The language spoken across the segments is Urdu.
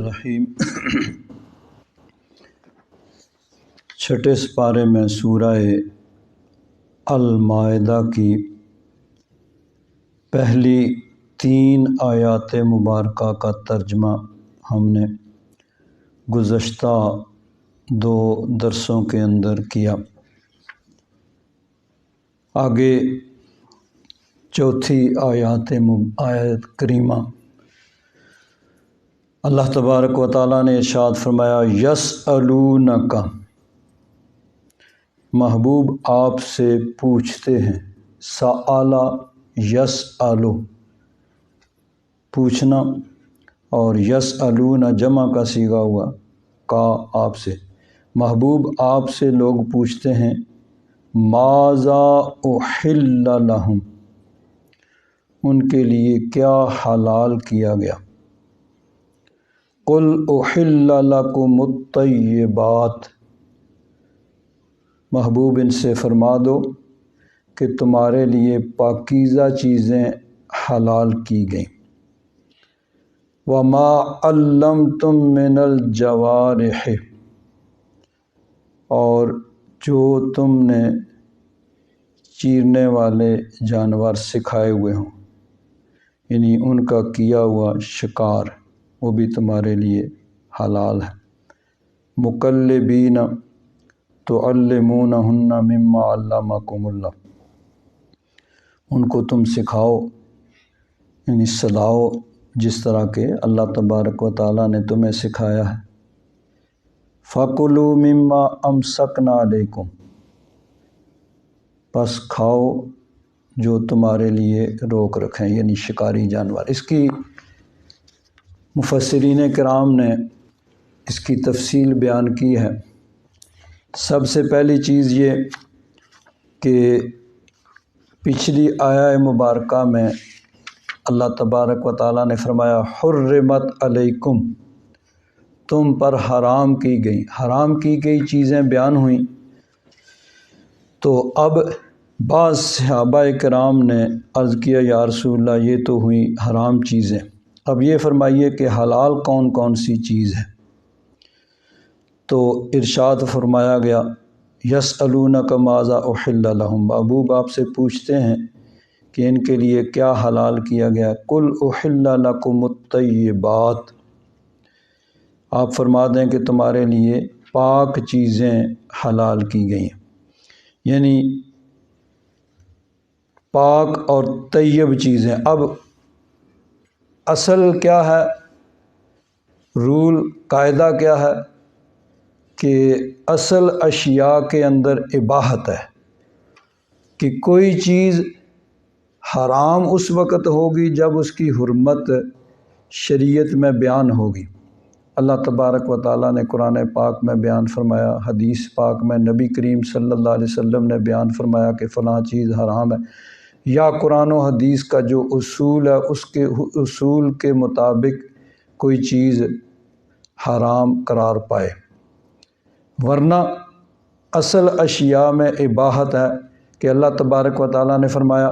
الرحیم چھٹے سپارے میں سورہ المائدہ کی پہلی 3 آیات مبارکہ کا ترجمہ ہم نے گزشتہ 2 درسوں کے اندر کیا۔ آگے چوتھی آیت کریمہ اللہ تبارک و تعالیٰ نے ارشاد فرمایا یسألونک، محبوب آپ سے پوچھتے ہیں، سأل یسأل پوچھنا، اور یسألون جمع کا صیغہ ہوا کا آپ سے، محبوب آپ سے لوگ پوچھتے ہیں ماذا احل لہم، ان کے لیے کیا حلال کیا گیا۔ قل احل لکم الطیبات، محبوب ان سے فرما دو کہ تمہارے لیے پاکیزہ چیزیں حلال کی گئیں۔ وما علمتم من الجوارح، اور جو تم نے چیرنے والے جانور سکھائے ہوئے ہوں، یعنی ان کا کیا ہوا شکار، وہ بھی تمہارے لیے حلال ہے۔ مقلبین تعلمونہن مما علمکم اللہ، ان کو تم سکھاؤ، یعنی سلاؤ جس طرح کہ اللہ تبارک و تعالیٰ نے تمہیں سکھایا ہے۔ فَكُلُوا مِمَّا أَمْسَكْنَا عَلَيْكُمْ، پس کھاؤ جو تمہارے لیے روک رکھیں، یعنی شکاری جانور۔ اس کی مفسرین کرام نے اس کی تفصیل بیان کی ہے۔ سب سے پہلی چیز یہ کہ پچھلی آیہ مبارکہ میں اللہ تبارک و تعالیٰ نے فرمایا حرمت علیکم، تم پر حرام کی گئی چیزیں بیان ہوئیں، تو اب بعض صحابہ کرام نے عرض کیا یا رسول اللہ یہ تو ہوئی حرام چیزیں، اب یہ فرمائیے کہ حلال کون کون سی چیز ہے۔ تو ارشاد فرمایا گیا یسألونک ماذا احل لہم، محبوب آپ سے پوچھتے ہیں کہ ان کے لیے کیا حلال کیا گیا۔ قل احل لکم الطیبات، آپ فرما دیں کہ تمہارے لیے پاک چیزیں حلال کی گئیں، یعنی پاک اور طیب چیزیں۔ اب اصل کیا ہے، رول قاعدہ کیا ہے کہ اصل اشیاء کے اندر اباحت ہے کہ کوئی چیز حرام اس وقت ہوگی جب اس کی حرمت شریعت میں بیان ہوگی۔ اللہ تبارک و تعالیٰ نے قرآن پاک میں بیان فرمایا، حدیث پاک میں نبی کریم صلی اللہ علیہ وسلم نے بیان فرمایا کہ فلاں چیز حرام ہے، یا قرآن و حدیث کا جو اصول ہے اس کے اصول کے مطابق کوئی چیز حرام قرار پائے، ورنہ اصل اشیاء میں اباحت ہے کہ اللہ تبارک و تعالیٰ نے فرمایا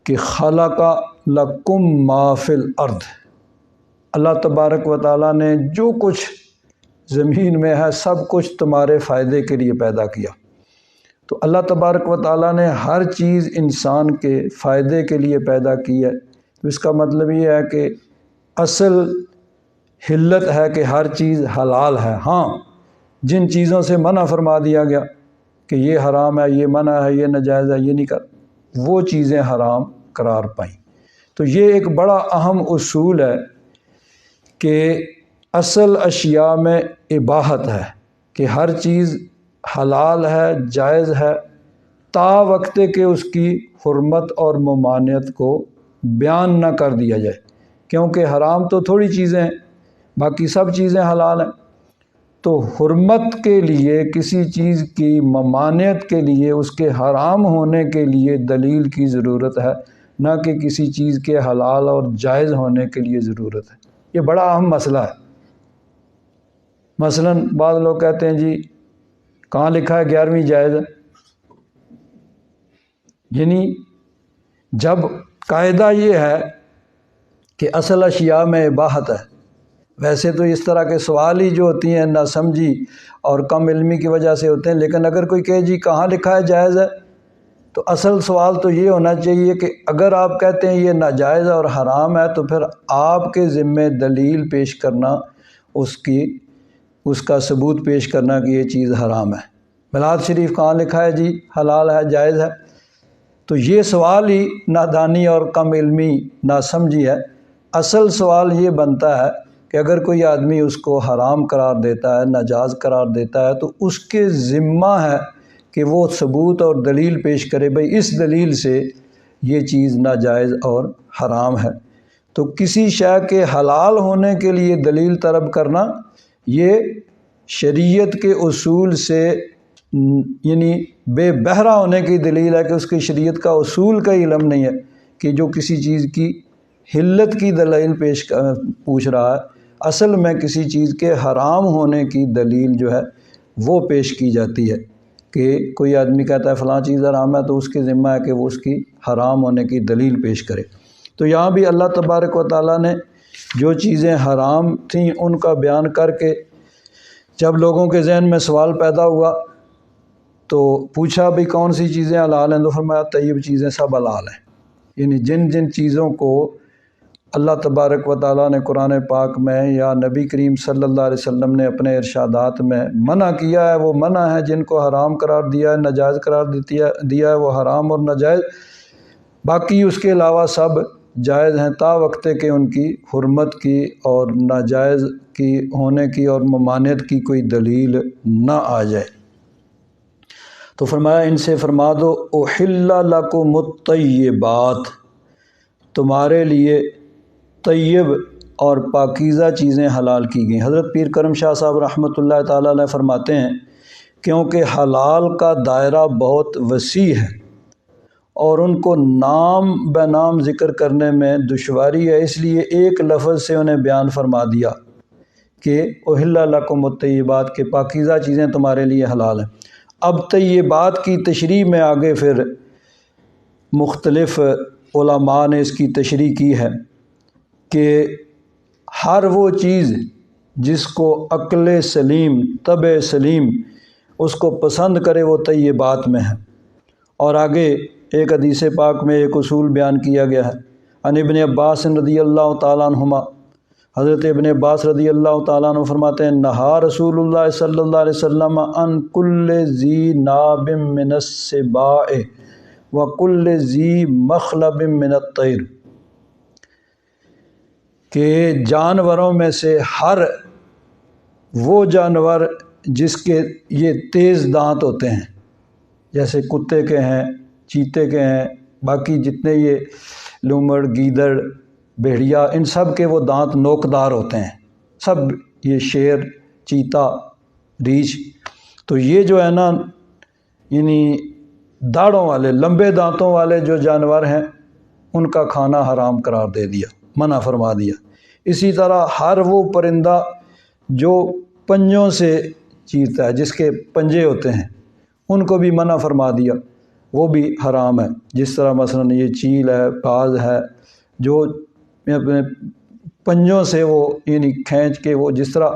کہ خلق لکم ما فی الارض، اللہ تبارک و تعالیٰ نے جو کچھ زمین میں ہے سب کچھ تمہارے فائدے کے لیے پیدا کیا۔ تو اللہ تبارک و تعالیٰ نے ہر چیز انسان کے فائدے کے لیے پیدا کی ہے، تو اس کا مطلب یہ ہے کہ اصل حلت ہے کہ ہر چیز حلال ہے۔ ہاں جن چیزوں سے منع فرما دیا گیا کہ یہ حرام ہے، یہ منع ہے، یہ ناجائز ہے، یہ نہیں کر، وہ چیزیں حرام قرار پائیں۔ تو یہ ایک بڑا اہم اصول ہے کہ اصل اشیاء میں اباحت ہے کہ ہر چیز حلال ہے، جائز ہے، تا وقت کہ اس کی حرمت اور ممانعت کو بیان نہ کر دیا جائے، کیونکہ حرام تو تھوڑی چیزیں ہیں، باقی سب چیزیں حلال ہیں۔ تو حرمت کے لیے کسی چیز کی ممانعت کے لیے، اس کے حرام ہونے کے لیے دلیل کی ضرورت ہے، نہ کہ کسی چیز کے حلال اور جائز ہونے کے لیے ضرورت ہے۔ یہ بڑا اہم مسئلہ ہے۔ مثلا بعض لوگ کہتے ہیں جی کہاں لکھا ہے 11ویں جائز ہے، یعنی جب قاعدہ یہ ہے کہ اصل اشیاء میں اباحت ہے، ویسے تو اس طرح کے سوال ہی جو ہوتی ہیں ناسمجھی اور کم علمی کی وجہ سے ہوتے ہیں، لیکن اگر کوئی کہے جی کہاں لکھا ہے جائز ہے، تو اصل سوال تو یہ ہونا چاہیے کہ اگر آپ کہتے ہیں یہ ناجائز اور حرام ہے تو پھر آپ کے ذمے دلیل پیش کرنا، اس کا ثبوت پیش کرنا کہ یہ چیز حرام ہے۔ میلاد شریف کہاں لکھا ہے جی حلال ہے جائز ہے؟ تو یہ سوال ہی نادانی اور کم علمی ناسمجھی ہے۔ اصل سوال یہ بنتا ہے کہ اگر کوئی آدمی اس کو حرام قرار دیتا ہے، ناجائز قرار دیتا ہے، تو اس کے ذمہ ہے کہ وہ ثبوت اور دلیل پیش کرے، بھئی اس دلیل سے یہ چیز ناجائز اور حرام ہے۔ تو کسی شے کے حلال ہونے کے لیے دلیل طلب کرنا یہ شریعت کے اصول سے یعنی بے بہرا ہونے کی دلیل ہے کہ اس کی شریعت کا اصول کا علم نہیں ہے کہ جو کسی چیز کی حلت کی دلیل پوچھ رہا ہے، اصل میں کسی چیز کے حرام ہونے کی دلیل جو ہے وہ پیش کی جاتی ہے۔ کہ کوئی آدمی کہتا ہے فلاں چیز حرام ہے تو اس کے ذمہ ہے کہ وہ اس کی حرام ہونے کی دلیل پیش کرے۔ تو یہاں بھی اللہ تبارک و تعالیٰ نے جو چیزیں حرام تھیں ان کا بیان کر کے جب لوگوں کے ذہن میں سوال پیدا ہوا تو پوچھا بھی کون سی چیزیں حلال ہیں، تو فرمایا طیب چیزیں سب حلال ہیں۔ یعنی جن جن چیزوں کو اللہ تبارک و تعالیٰ نے قرآن پاک میں یا نبی کریم صلی اللہ علیہ وسلم نے اپنے ارشادات میں منع کیا ہے وہ منع ہے، جن کو حرام قرار دیا ہے، ناجائز قرار دیا ہے وہ حرام اور ناجائز، باقی اس کے علاوہ سب جائز ہیں تا وقت کہ ان کی حرمت کی اور ناجائز کی ہونے کی اور ممانعت کی کوئی دلیل نہ آ جائے۔ تو فرمایا ان سے فرما دو احل لکم الطیبات، تمہارے لیے طیب اور پاکیزہ چیزیں حلال کی گئیں۔ حضرت پیر کرم شاہ صاحب رحمۃ اللہ تعالیٰ علیہ فرماتے ہیں کیونکہ حلال کا دائرہ بہت وسیع ہے اور ان کو نام بہ نام ذکر کرنے میں دشواری ہے، اس لیے ایک لفظ سے انہیں بیان فرما دیا کہ احل لکم الطیبات، کے پاکیزہ چیزیں تمہارے لیے حلال ہیں۔ اب طیبات کی تشریح میں آگے پھر مختلف علماء نے اس کی تشریح کی ہے کہ ہر وہ چیز جس کو عقل سلیم، طبع سلیم اس کو پسند کرے وہ طیبات میں ہے۔ اور آگے ایک حدیث پاک میں ایک اصول بیان کیا گیا ہے، عن ابن عباس رضی اللہ تعالیٰ عنہما، حضرت ابن عباس رضی اللہ تعالیٰ عنہ فرماتے ہیں نہا رسول اللہ صلی اللہ علیہ وسلم عن کل ذی ناب من السباع وکل ذی مخلب من الطیر، کہ جانوروں میں سے ہر وہ جانور جس کے یہ تیز دانت ہوتے ہیں، جیسے کتے کے ہیں، چیتے کے ہیں، باقی جتنے یہ لومڑ، گیدڑ، بھیڑیا، ان سب کے وہ دانت نوکدار ہوتے ہیں، سب یہ شیر، چیتا، ریچھ، تو یہ جو ہے نا یعنی داڑھوں والے، لمبے دانتوں والے جو جانور ہیں ان کا کھانا حرام قرار دے دیا، منع فرما دیا۔ اسی طرح ہر وہ پرندہ جو پنجوں سے چیرتا ہے، جس کے پنجے ہوتے ہیں، ان کو بھی منع فرما دیا، وہ بھی حرام ہے۔ جس طرح مثلا یہ چیل ہے، باز ہے، جو اپنے پنجوں سے وہ یعنی کھینچ کے وہ، جس طرح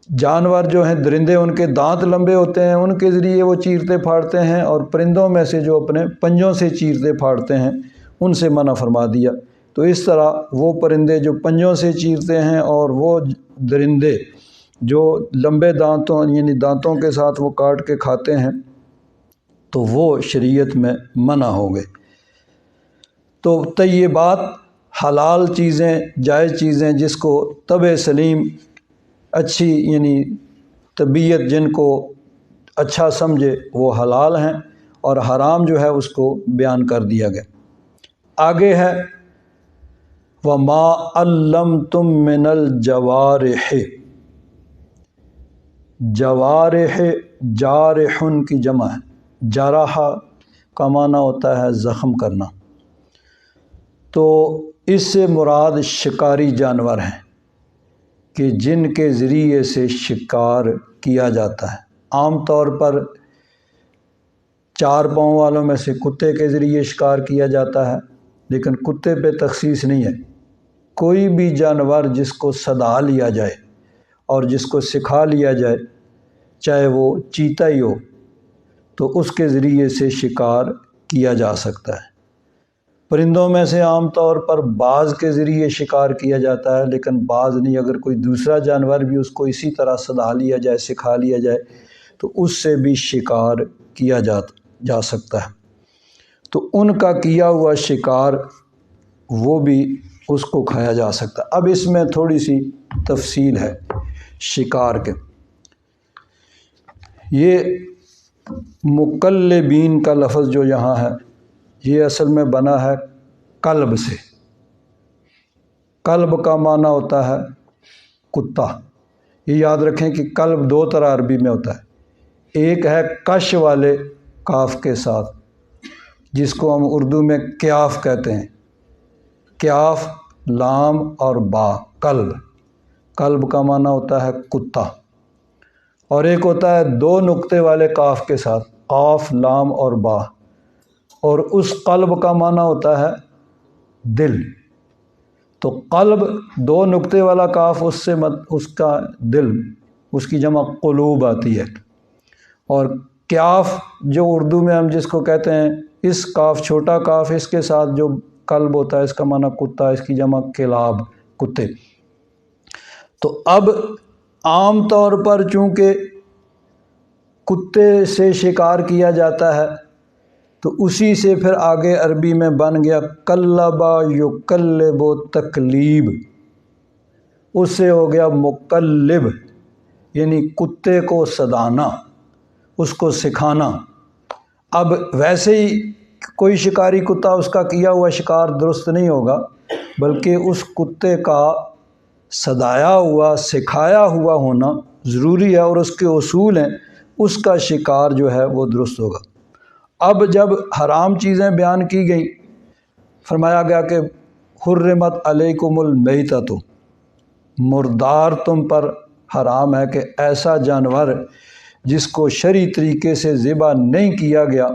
جانور جو ہیں درندے ان کے دانت لمبے ہوتے ہیں، ان کے ذریعے وہ چیرتے پھاڑتے ہیں، اور پرندوں میں سے جو اپنے پنجوں سے چیرتے پھاڑتے ہیں ان سے منع فرما دیا۔ تو اس طرح وہ پرندے جو پنجوں سے چیرتے ہیں اور وہ درندے جو لمبے دانتوں یعنی دانتوں کے ساتھ وہ کاٹ کے کھاتے ہیں تو وہ شریعت میں منع ہو گئے۔ تو طیبات حلال چیزیں، جائز چیزیں جس کو طبع سلیم اچھی یعنی طبیعت جن کو اچھا سمجھے وہ حلال ہیں، اور حرام جو ہے اس کو بیان کر دیا گیا۔ آگے ہے وَمَا عَلَّمْتُم مِّنَ الْجَوَارِحِ، جوارح جارحن کی جمع ہے، جارح کا معنی ہوتا ہے زخم کرنا، تو اس سے مراد شکاری جانور ہیں کہ جن کے ذریعے سے شکار کیا جاتا ہے۔ عام طور پر چار پاؤں والوں میں سے کتے کے ذریعے شکار کیا جاتا ہے، لیکن کتے پہ تخصیص نہیں ہے، کوئی بھی جانور جس کو صدا لیا جائے اور جس کو سکھا لیا جائے، چاہے وہ چیتا ہی ہو، تو اس کے ذریعے سے شکار کیا جا سکتا ہے۔ پرندوں میں سے عام طور پر باز کے ذریعے شکار کیا جاتا ہے، لیکن باز نہیں، اگر کوئی دوسرا جانور بھی اس کو اسی طرح صدا لیا جائے، سکھا لیا جائے، تو اس سے بھی شکار کیا جا سکتا ہے۔ تو ان کا کیا ہوا شکار وہ بھی اس کو کھایا جا سکتا ہے۔ اب اس میں تھوڑی سی تفصیل ہے شکار کے۔ یہ مکلبین کا لفظ جو یہاں ہے، یہ اصل میں بنا ہے کلب سے۔ کلب کا معنی ہوتا ہے کتا۔ یہ یاد رکھیں کہ کلب دو طرح عربی میں ہوتا ہے، ایک ہے کش والے کاف کے ساتھ، جس کو ہم اردو میں کیاف کہتے ہیں، کیاف لام اور با، کلب۔ کلب کا معنی ہوتا ہے کتا۔ اور ایک ہوتا ہے دو نقطے والے کاف کے ساتھ، قاف لام اور با، اور اس قلب کا معنی ہوتا ہے دل۔ تو قلب دو نقطے والا کاف، اس کا دل، اس کی جمع قلوب آتی ہے۔ اور کیاف جو اردو میں ہم جس کو کہتے ہیں، اس کاف چھوٹا کاف، اس کے ساتھ جو قلب ہوتا ہے، اس کا معنی کتا، اس کی جمع کلاب، کتے۔ تو اب عام طور پر چونکہ کتے سے شکار کیا جاتا ہے، تو اسی سے پھر آگے عربی میں بن گیا کلبا یکلب تکلیب، اس سے ہو گیا مکلب، یعنی کتے کو صدانا، اس کو سکھانا۔ اب ویسے ہی کوئی شکاری کتا اس کا کیا ہوا شکار درست نہیں ہوگا، بلکہ اس کتے کا صدایا ہوا، سکھایا ہوا ہونا ضروری ہے، اور اس کے اصول ہیں، اس کا شکار جو ہے وہ درست ہوگا۔ اب جب حرام چیزیں بیان کی گئیں، فرمایا گیا کہ حرمت علیکم المیتۃ، مردار تم پر حرام ہے، کہ ایسا جانور جس کو شرعی طریقے سے ذبح نہیں کیا گیا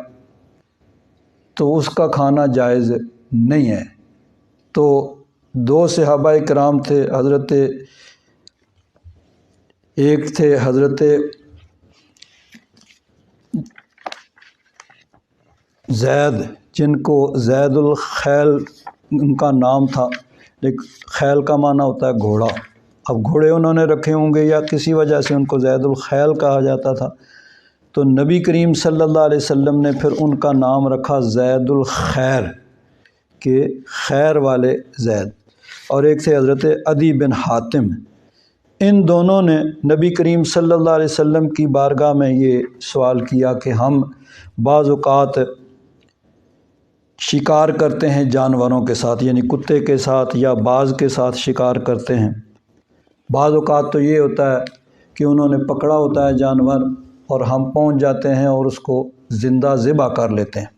تو اس کا کھانا جائز نہیں ہے۔ تو دو صحابہ کرام تھے، ایک تھے حضرت زید، جن کو زید الخیل ان کا نام تھا، لیکن خیل کا معنی ہوتا ہے گھوڑا۔ اب گھوڑے انہوں نے رکھے ہوں گے یا کسی وجہ سے ان کو زید الخیل کہا جاتا تھا، تو نبی کریم صلی اللہ علیہ وسلم نے پھر ان کا نام رکھا زید الخیر، کہ خیر والے زید۔ اور ایک تھے حضرت عدی بن حاتم۔ ان دونوں نے نبی کریم صلی اللہ علیہ وسلم کی بارگاہ میں یہ سوال کیا کہ ہم بعض اوقات شکار کرتے ہیں جانوروں کے ساتھ، یعنی کتے کے ساتھ یا باز کے ساتھ شکار کرتے ہیں۔ بعض اوقات تو یہ ہوتا ہے کہ انہوں نے پکڑا ہوتا ہے جانور، اور ہم پہنچ جاتے ہیں اور اس کو زندہ ذبح کر لیتے ہیں۔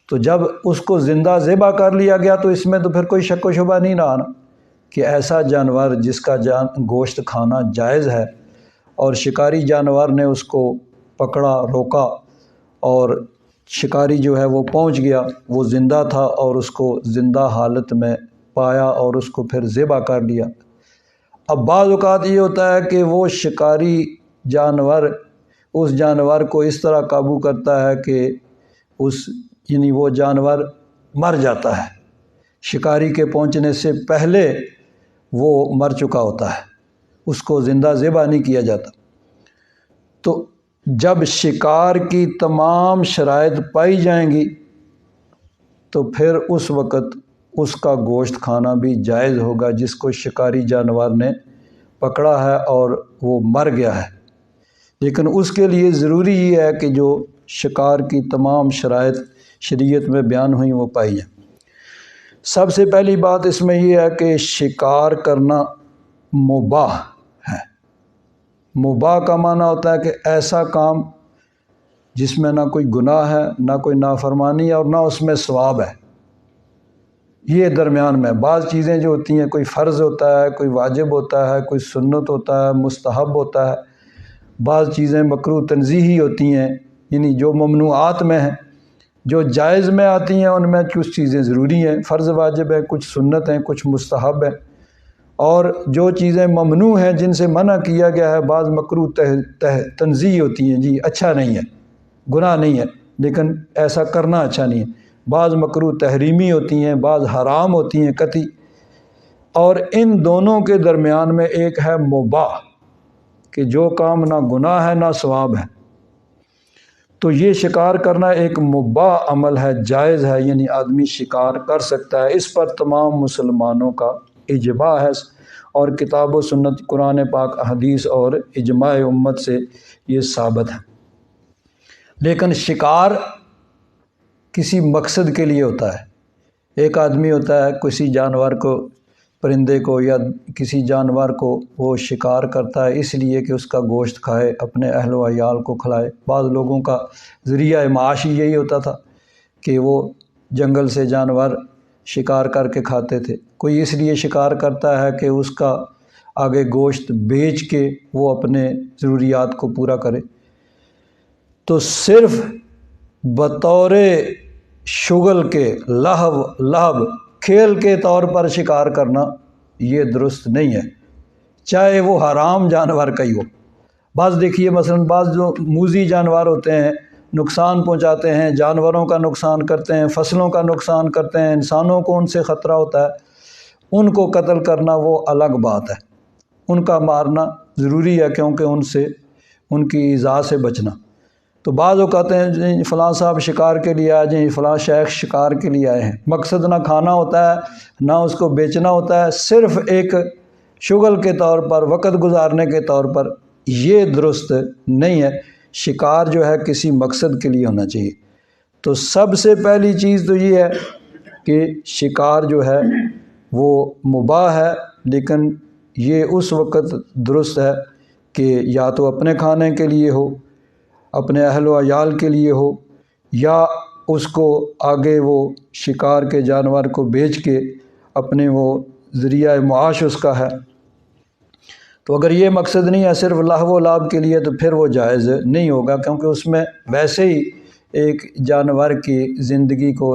تو جب اس کو زندہ ذبح کر لیا گیا تو اس میں تو پھر کوئی شک و شبہ نہیں رہا نا، کہ ایسا جانور جس کا گوشت کھانا جائز ہے، اور شکاری جانور نے اس کو پکڑا، روکا، اور شکاری جو ہے وہ پہنچ گیا، وہ زندہ تھا، اور اس کو زندہ حالت میں پایا اور اس کو پھر ذبح کر لیا۔ اب بعض اوقات یہ ہوتا ہے کہ وہ شکاری جانور اس جانور کو اس طرح قابو کرتا ہے کہ یعنی وہ جانور مر جاتا ہے، شکاری کے پہنچنے سے پہلے وہ مر چکا ہوتا ہے، اس کو زندہ ذبح نہیں کیا جاتا۔ تو جب شکار کی تمام شرائط پائی جائیں گی تو پھر اس وقت اس کا گوشت کھانا بھی جائز ہوگا، جس کو شکاری جانور نے پکڑا ہے اور وہ مر گیا ہے۔ لیکن اس کے لیے ضروری یہ ہے کہ جو شکار کی تمام شرائط شریعت میں بیان ہوئیں وہ پائی جائیں۔ سب سے پہلی بات اس میں یہ ہے کہ شکار کرنا مباح ہے۔ مباح کا معنی ہوتا ہے کہ ایسا کام جس میں نہ کوئی گناہ ہے، نہ کوئی نافرمانی ہے، اور نہ اس میں ثواب ہے۔ یہ درمیان میں بعض چیزیں جو ہوتی ہیں، کوئی فرض ہوتا ہے، کوئی واجب ہوتا ہے، کوئی سنت ہوتا ہے، مستحب ہوتا ہے، بعض چیزیں مکروہ تنزیہی ہوتی ہیں، یعنی جو ممنوعات میں ہیں، جو جائز میں آتی ہیں ان میں کچھ چیزیں ضروری ہیں، فرض واجب ہیں، کچھ سنت ہیں، کچھ مستحب ہیں، اور جو چیزیں ممنوع ہیں جن سے منع کیا گیا ہے، بعض مکروہ تنزیہ ہوتی ہیں، جی اچھا نہیں ہے، گناہ نہیں ہے لیکن ایسا کرنا اچھا نہیں ہے، بعض مکروہ تحریمی ہوتی ہیں، بعض حرام ہوتی ہیں قطعی، اور ان دونوں کے درمیان میں ایک ہے مباح، کہ جو کام نہ گناہ ہے نہ ثواب ہے، تو یہ شکار کرنا ایک مباح عمل ہے، جائز ہے، یعنی آدمی شکار کر سکتا ہے، اس پر تمام مسلمانوں کا اجماع ہے، اور کتاب و سنت، قرآن پاک، حدیث اور اجماع امت سے یہ ثابت ہے۔ لیکن شکار کسی مقصد کے لیے ہوتا ہے۔ ایک آدمی ہوتا ہے کسی جانور کو، پرندے کو یا کسی جانور کو وہ شکار کرتا ہے اس لیے کہ اس کا گوشت کھائے، اپنے اہل و عیال کو کھلائے۔ بعض لوگوں کا ذریعہ معاش ہی یہی ہوتا تھا کہ وہ جنگل سے جانور شکار کر کے کھاتے تھے۔ کوئی اس لیے شکار کرتا ہے کہ اس کا آگے گوشت بیچ کے وہ اپنے ضروریات کو پورا کرے۔ تو صرف بطور شغل کے، لہو کھیل کے طور پر شکار کرنا یہ درست نہیں ہے، چاہے وہ حرام جانور کا ہی ہو۔ بعض دیکھیے مثلاً بعض جو موذی جانور ہوتے ہیں، نقصان پہنچاتے ہیں، جانوروں کا نقصان کرتے ہیں، فصلوں کا نقصان کرتے ہیں، انسانوں کو ان سے خطرہ ہوتا ہے، ان کو قتل کرنا وہ الگ بات ہے، ان کا مارنا ضروری ہے کیونکہ ان سے، ان کی ایذا سے بچنا۔ تو بعض وہ کہتے ہیں جی فلاں صاحب شکار کے لیے آئے، جی فلاں شیخ شکار کے لیے آئے ہیں، مقصد نہ کھانا ہوتا ہے نہ اس کو بیچنا ہوتا ہے، صرف ایک شغل کے طور پر، وقت گزارنے کے طور پر، یہ درست نہیں ہے۔ شکار جو ہے کسی مقصد کے لیے ہونا چاہیے۔ تو سب سے پہلی چیز تو یہ ہے کہ شکار جو ہے وہ مباح ہے، لیکن یہ اس وقت درست ہے کہ یا تو اپنے کھانے کے لیے ہو، اپنے اہل و عیال کے لیے ہو، یا اس کو آگے وہ شکار کے جانور کو بیچ کے اپنے وہ ذریعہ معاش اس کا ہے۔ تو اگر یہ مقصد نہیں ہے، صرف لہو و لعب کے لیے، تو پھر وہ جائز نہیں ہوگا، کیونکہ اس میں ویسے ہی ایک جانور کی زندگی کو،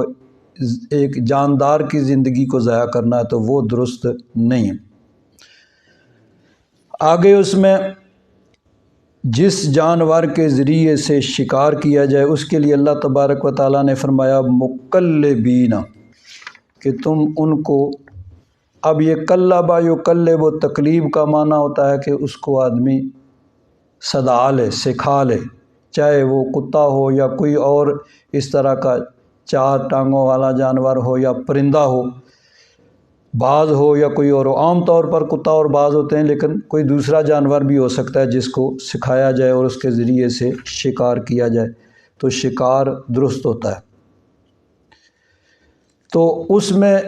ایک جاندار کی زندگی کو ضائع کرنا ہے، تو وہ درست نہیں ہے۔ آگے اس میں جس جانور کے ذریعے سے شکار کیا جائے اس کے لیے اللہ تبارک و تعالیٰ نے فرمایا مقلبین، کہ تم ان کو، اب یہ قلبا یقلب و تقلیب کا معنی ہوتا ہے کہ اس کو آدمی صدا لے، سکھا لے، چاہے وہ کتا ہو یا کوئی اور اس طرح کا چار ٹانگوں والا جانور ہو، یا پرندہ ہو، باز ہو یا کوئی اور ہو۔ عام طور پر کتا اور باز ہوتے ہیں، لیکن کوئی دوسرا جانور بھی ہو سکتا ہے جس کو سکھایا جائے اور اس کے ذریعے سے شکار کیا جائے، تو شکار درست ہوتا ہے۔ تو اس میں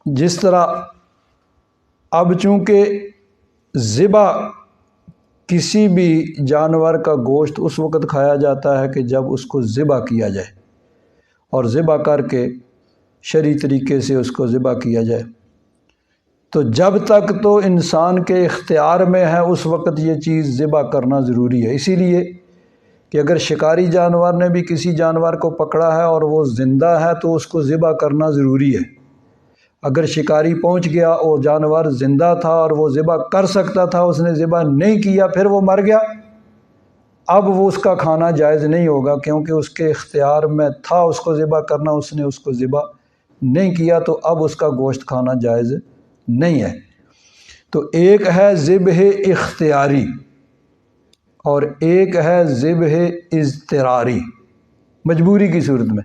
جس طرح اب چونکہ ذبح، کسی بھی جانور کا گوشت اس وقت کھایا جاتا ہے کہ جب اس کو ذبح کیا جائے، اور ذبح کر کے شرعی طریقے سے اس کو ذبح کیا جائے، تو جب تک تو انسان کے اختیار میں ہے اس وقت یہ چیز ذبح کرنا ضروری ہے۔ اسی لیے کہ اگر شکاری جانور نے بھی کسی جانور کو پکڑا ہے اور وہ زندہ ہے تو اس کو ذبح کرنا ضروری ہے۔ اگر شکاری پہنچ گیا اور جانور زندہ تھا اور وہ ذبح کر سکتا تھا، اس نے ذبح نہیں کیا، پھر وہ مر گیا، اب وہ اس کا کھانا جائز نہیں ہوگا، کیونکہ اس کے اختیار میں تھا اس کو ذبح کرنا، اس نے اس کو ذبح نہیں کیا، تو اب اس کا گوشت کھانا جائز نہیں ہے۔ تو ایک ہے ذبح اختیاری اور ایک ہے ذبح اضطراری، مجبوری کی صورت میں۔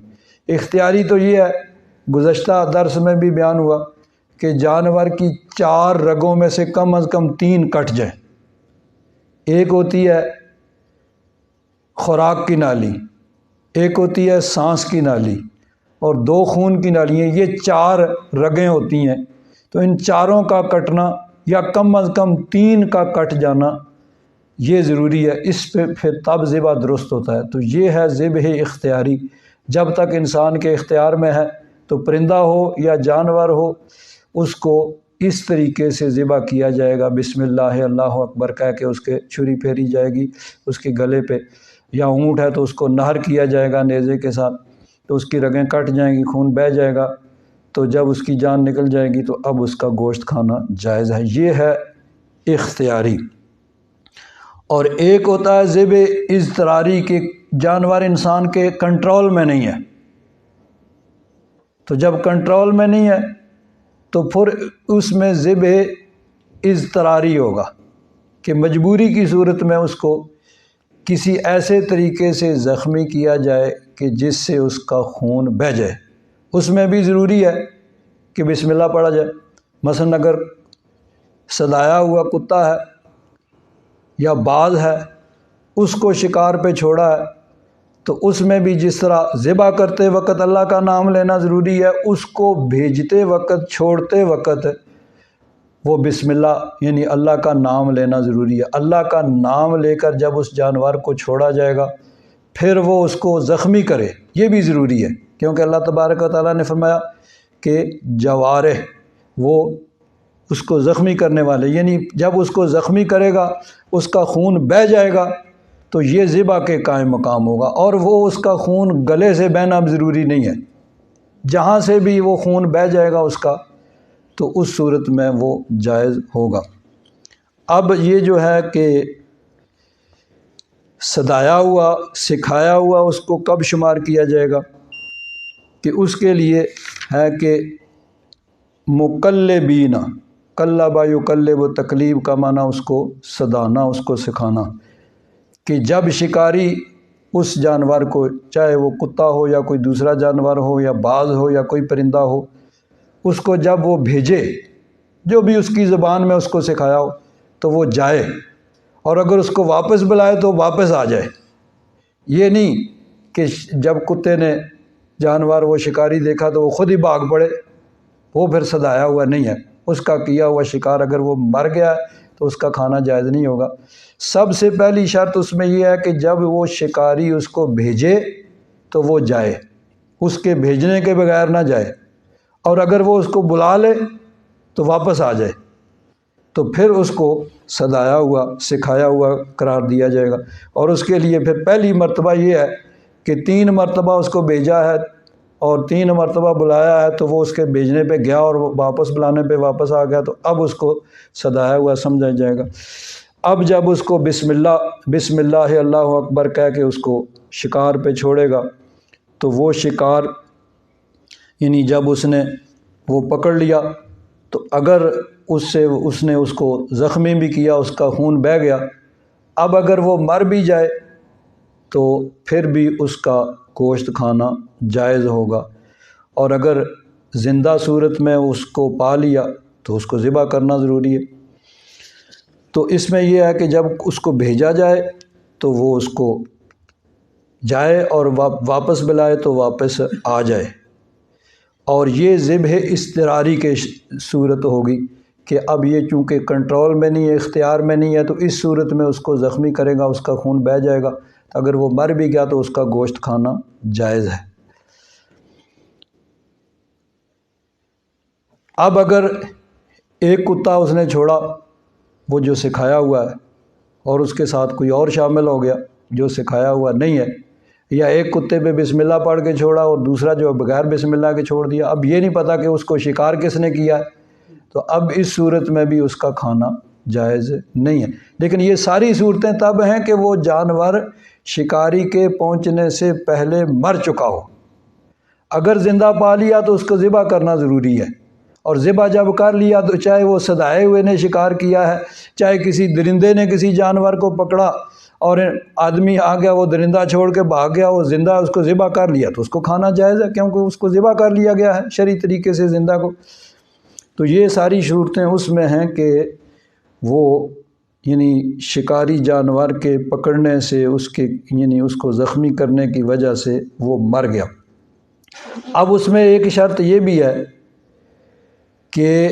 اختیاری تو یہ ہے، گزشتہ درس میں بھی بیان ہوا کہ جانور کی 4 رگوں میں سے کم از کم 3 کٹ جائیں۔ ایک ہوتی ہے خوراک کی نالی، ایک ہوتی ہے سانس کی نالی، اور 2 خون کی نالیاں، یہ 4 رگیں ہوتی ہیں۔ تو ان چاروں کا کٹنا یا کم از کم 3 کا کٹ جانا یہ ضروری ہے، اس پہ پھر تب ذبح درست ہوتا ہے۔ تو یہ ہے ذبح اختیاری، جب تک انسان کے اختیار میں ہے تو پرندہ ہو یا جانور ہو، اس کو اس طریقے سے ذبح کیا جائے گا، بسم اللہ اللہ اکبر کہہ کے اس کے چھری پھیری جائے گی اس کے گلے پہ، یا اونٹ ہے تو اس کو نہر کیا جائے گا نیزے کے ساتھ، تو اس کی رگیں کٹ جائیں گی، خون بہہ جائے گا، تو جب اس کی جان نکل جائے گی تو اب اس کا گوشت کھانا جائز ہے۔ یہ ہے اختیاری۔ اور ایک ہوتا ہے ذبح اضطراری، کہ جانور انسان کے کنٹرول میں نہیں ہے، تو جب کنٹرول میں نہیں ہے تو پھر اس میں ذبح اضطراری ہوگا کہ مجبوری کی صورت میں اس کو کسی ایسے طریقے سے زخمی کیا جائے کہ جس سے اس کا خون بہہ جائے۔ اس میں بھی ضروری ہے کہ بسم اللہ پڑھا جائے۔ مثلا اگر سدایا ہوا کتا ہے یا باز ہے، اس کو شکار پہ چھوڑا ہے، تو اس میں بھی جس طرح ذبح کرتے وقت اللہ کا نام لینا ضروری ہے، اس کو بھیجتے وقت، چھوڑتے وقت وہ بسم اللہ یعنی اللہ کا نام لینا ضروری ہے۔ اللہ کا نام لے کر جب اس جانور کو چھوڑا جائے گا پھر وہ اس کو زخمی کرے، یہ بھی ضروری ہے، کیونکہ اللہ تبارک و تعالیٰ نے فرمایا کہ جوارح وہ اس کو زخمی کرنے والے، یعنی جب اس کو زخمی کرے گا اس کا خون بہہ جائے گا تو یہ ذبح کے قائم مقام ہوگا، اور وہ اس کا خون گلے سے بہنا ضروری نہیں ہے، جہاں سے بھی وہ خون بہہ جائے گا اس کا تو اس صورت میں وہ جائز ہوگا۔ اب یہ جو ہے کہ سدایا ہوا، سکھایا ہوا، اس کو کب شمار کیا جائے گا، کہ اس کے لیے ہے کہ مقلبین، قلب یقلب و تقلیب کا معنی اس کو سدانا، اس کو سکھانا، کہ جب شکاری اس جانور کو، چاہے وہ کتا ہو یا کوئی دوسرا جانور ہو یا باز ہو یا کوئی پرندہ ہو، اس کو جب وہ بھیجے، جو بھی اس کی زبان میں اس کو سکھایا ہو، تو وہ جائے، اور اگر اس کو واپس بلائے تو واپس آ جائے۔ یہ نہیں کہ جب کتے نے جانور وہ شکاری دیکھا تو وہ خود ہی بھاگ پڑے، وہ پھر سدایا ہوا نہیں ہے۔ اس کا کیا ہوا شکار اگر وہ مر گیا ہے تو اس کا کھانا جائز نہیں ہوگا۔ سب سے پہلی شرط اس میں یہ ہے کہ جب وہ شکاری اس کو بھیجے تو وہ جائے، اس کے بھیجنے کے بغیر نہ جائے، اور اگر وہ اس کو بلا لے تو واپس آ جائے، تو پھر اس کو سدایا ہوا، سکھایا ہوا قرار دیا جائے گا۔ اور اس کے لیے پھر پہلی مرتبہ یہ ہے کہ 3 مرتبہ اس کو بھیجا ہے اور 3 مرتبہ بلایا ہے، تو وہ اس کے بھیجنے پہ گیا اور واپس بلانے پہ واپس آ گیا، تو اب اس کو سدایا ہوا سمجھا جائے گا۔ اب جب اس کو بسم اللہ اللہ اکبر کہہ کے اس کو شکار پہ چھوڑے گا، تو وہ شکار یعنی جب اس نے وہ پکڑ لیا تو اگر اس نے اس کو زخمی بھی کیا، اس کا خون بہہ گیا، اب اگر وہ مر بھی جائے تو پھر بھی اس کا گوشت کھانا جائز ہوگا، اور اگر زندہ صورت میں اس کو پا لیا تو اس کو ذبح کرنا ضروری ہے۔ تو اس میں یہ ہے کہ جب اس کو بھیجا جائے تو وہ اس کو جائے، اور واپس بلائے تو واپس آ جائے، اور یہ ذبح اضطراری کے صورت ہوگی کہ اب یہ چونکہ کنٹرول میں نہیں ہے، اختیار میں نہیں ہے، تو اس صورت میں اس کو زخمی کرے گا، اس کا خون بہہ جائے گا، اگر وہ مر بھی گیا تو اس کا گوشت کھانا جائز ہے۔ اب اگر ایک کتا اس نے چھوڑا، وہ جو سکھایا ہوا ہے، اور اس کے ساتھ کوئی اور شامل ہو گیا جو سکھایا ہوا نہیں ہے، یا ایک کتے پہ بسم اللہ پڑھ کے چھوڑا اور دوسرا جو بغیر بسم اللہ کے چھوڑ دیا، اب یہ نہیں پتہ کہ اس کو شکار کس نے کیا ہے، تو اب اس صورت میں بھی اس کا کھانا جائز نہیں ہے۔ لیکن یہ ساری صورتیں تب ہیں کہ وہ جانور شکاری کے پہنچنے سے پہلے مر چکا ہو۔ اگر زندہ پا لیا تو اس کو ذبح کرنا ضروری ہے، اور ذبح جب کر لیا تو چاہے وہ سدائے ہوئے نے شکار کیا ہے، چاہے کسی درندے نے کسی جانور کو پکڑا اور آدمی آ گیا، وہ درندہ چھوڑ کے بھاگ گیا، وہ زندہ اس کو ذبح کر لیا تو اس کو کھانا جائز ہے، کیونکہ اس کو ذبح کر لیا گیا ہے شرعی طریقے سے زندہ کو۔ تو یہ ساری صورتیں اس میں ہیں کہ وہ یعنی شکاری جانور کے پکڑنے سے اس کے یعنی اس کو زخمی کرنے کی وجہ سے وہ مر گیا۔ اب اس میں ایک شرط یہ بھی ہے کہ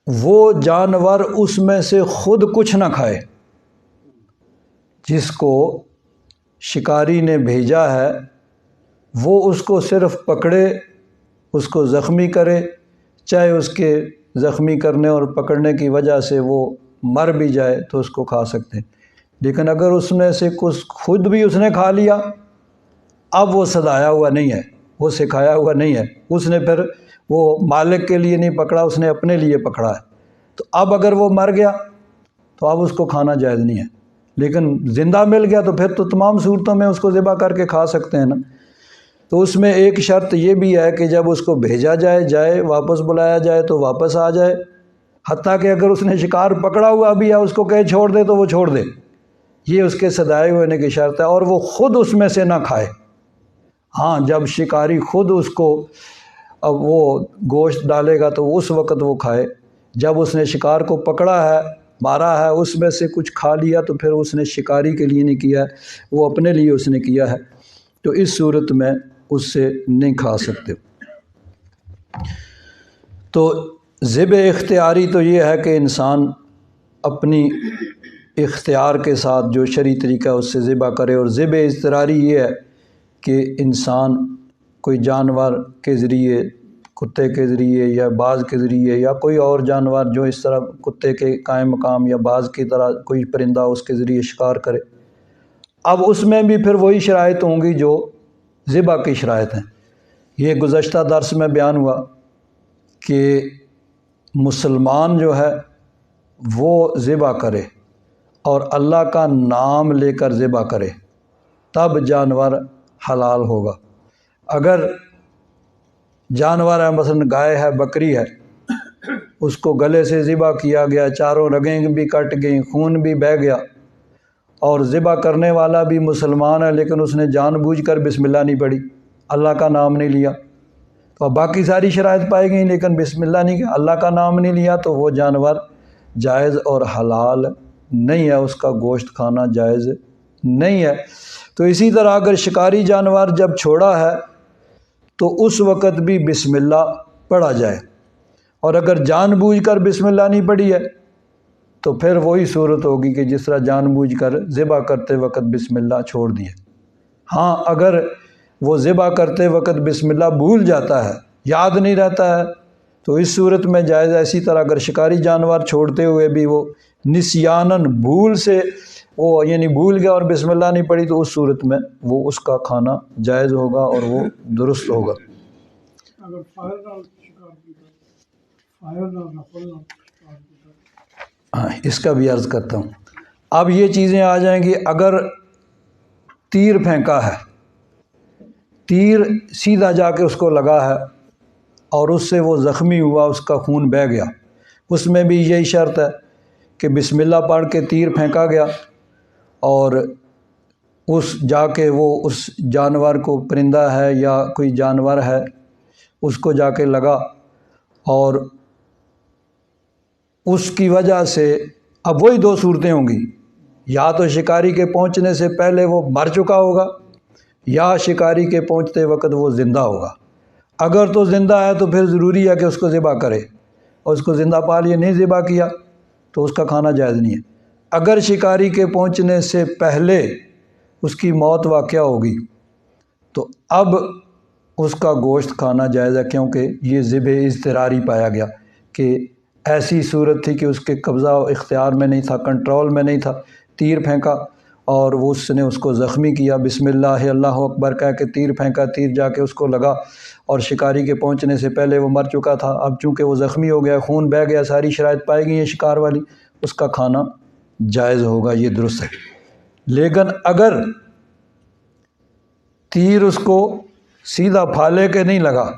وہ جانور اس میں سے خود کچھ نہ کھائے، جس کو شکاری نے بھیجا ہے وہ اس کو صرف پکڑے، اس کو زخمی کرے، چاہے اس کے زخمی کرنے اور پکڑنے کی وجہ سے وہ مر بھی جائے تو اس کو کھا سکتے ہیں، لیکن اگر اس میں سے کچھ خود بھی اس نے کھا لیا، اب وہ سدایا ہوا نہیں ہے، وہ سکھایا ہوا نہیں ہے، اس نے پھر وہ مالک کے لیے نہیں پکڑا، اس نے اپنے لیے پکڑا ہے، تو اب اگر وہ مر گیا تو اب اس کو کھانا جائز نہیں ہے۔ لیکن زندہ مل گیا تو پھر تو تمام صورتوں میں اس کو ذبح کر کے کھا سکتے ہیں نا۔ تو اس میں ایک شرط یہ بھی ہے کہ جب اس کو بھیجا جائے واپس بلایا جائے تو واپس آ جائے، حتیٰ کہ اگر اس نے شکار پکڑا ہوا بھی ہے اس کو کہے چھوڑ دے تو وہ چھوڑ دے، یہ اس کے صدائے ہونے کی شرط ہے، اور وہ خود اس میں سے نہ کھائے۔ ہاں، جب شکاری خود اس کو اب وہ گوشت ڈالے گا تو اس وقت وہ کھائے، جب اس نے شکار کو پکڑا ہے، مارا ہے، اس میں سے کچھ کھا لیا تو پھر اس نے شکاری کے لیے نہیں کیا ہے، وہ اپنے لیے اس نے کیا ہے، تو اس صورت میں اس سے نہیں کھا سکتے۔ تو ذبح اختیاری تو یہ ہے کہ انسان اپنی اختیار کے ساتھ جو شرعی طریقہ اس سے ذبح کرے، اور ذبح اضطراری یہ ہے کہ انسان کوئی جانور کے ذریعے، کتے کے ذریعے یا باز کے ذریعے یا کوئی اور جانور جو اس طرح کتے کے قائم مقام یا باز کی طرح کوئی پرندہ اس کے ذریعے شکار کرے، اب اس میں بھی پھر وہی شرائط ہوں گی جو ذبح کی شرائط ہیں۔ یہ گزشتہ درس میں بیان ہوا کہ مسلمان جو ہے وہ ذبح کرے اور اللہ کا نام لے کر ذبح کرے، تب جانور حلال ہوگا۔ اگر جانور ہے، مثلا گائے ہے، بکری ہے، اس کو گلے سے ذبح کیا گیا، چاروں رگیں بھی کٹ گئیں، خون بھی بہہ گیا، اور ذبح کرنے والا بھی مسلمان ہے لیکن اس نے جان بوجھ کر بسم اللہ نہیں پڑھی، اللہ کا نام نہیں لیا، تو اب باقی ساری شرائط پائی گئیں لیکن بسم اللہ نہیں کیا، اللہ کا نام نہیں لیا، تو وہ جانور جائز اور حلال نہیں ہے، اس کا گوشت کھانا جائز نہیں ہے۔ تو اسی طرح اگر شکاری جانور جب چھوڑا ہے تو اس وقت بھی بسم اللہ پڑھا جائے، اور اگر جان بوجھ کر بسم اللہ نہیں پڑھی ہے تو پھر وہی صورت ہوگی کہ جس طرح جان بوجھ کر ذبح کرتے وقت بسم اللہ چھوڑ دیے۔ ہاں، اگر وہ ذبح کرتے وقت بسم اللہ بھول جاتا ہے، یاد نہیں رہتا ہے، تو اس صورت میں جائز ہے۔ اسی طرح اگر شکاری جانور چھوڑتے ہوئے بھی وہ نسیاناً بھول سے وہ یعنی بھول گیا اور بسم اللہ نہیں پڑھی تو اس صورت میں وہ اس کا کھانا جائز ہوگا اور وہ درست ہوگا۔ اگر فائر نال شکار کیتا، فائر نال نفل نال شکار کیتا، ہاں، اس کا بھی عرض کرتا ہوں۔ اب یہ چیزیں آ جائیں گی، اگر تیر پھینکا ہے، تیر سیدھا جا کے اس کو لگا ہے اور اس سے وہ زخمی ہوا، اس کا خون بہہ گیا، اس میں بھی یہی شرط ہے کہ بسم اللہ پڑھ کے تیر پھینکا گیا اور اس جا کے وہ اس جانور کو، پرندہ ہے یا کوئی جانور ہے، اس کو جا کے لگا، اور اس کی وجہ سے اب وہی دو صورتیں ہوں گی، یا تو شکاری کے پہنچنے سے پہلے وہ مر چکا ہوگا یا شکاری کے پہنچتے وقت وہ زندہ ہوگا۔ اگر تو زندہ ہے تو پھر ضروری ہے کہ اس کو ذبح کرے، اور اس کو زندہ پا لیے نہیں ذبح کیا تو اس کا کھانا جائز نہیں ہے۔ اگر شکاری کے پہنچنے سے پہلے اس کی موت واقع ہوگی تو اب اس کا گوشت کھانا جائز ہے، کیونکہ یہ ذبح اضطراری پایا گیا کہ ایسی صورت تھی کہ اس کے قبضہ و اختیار میں نہیں تھا، کنٹرول میں نہیں تھا، تیر پھینکا اور وہ اس نے اس کو زخمی کیا، بسم اللہ اللہ اکبر کہہ کے تیر پھینکا، تیر جا کے اس کو لگا اور شکاری کے پہنچنے سے پہلے وہ مر چکا تھا، اب چونکہ وہ زخمی ہو گیا، خون بہہ گیا، ساری شرائط پائی گئی ہیں شکار والی، اس کا کھانا جائز ہوگا، یہ درست ہے۔ لیکن اگر تیر اس کو سیدھا پھالے کے نہیں لگا،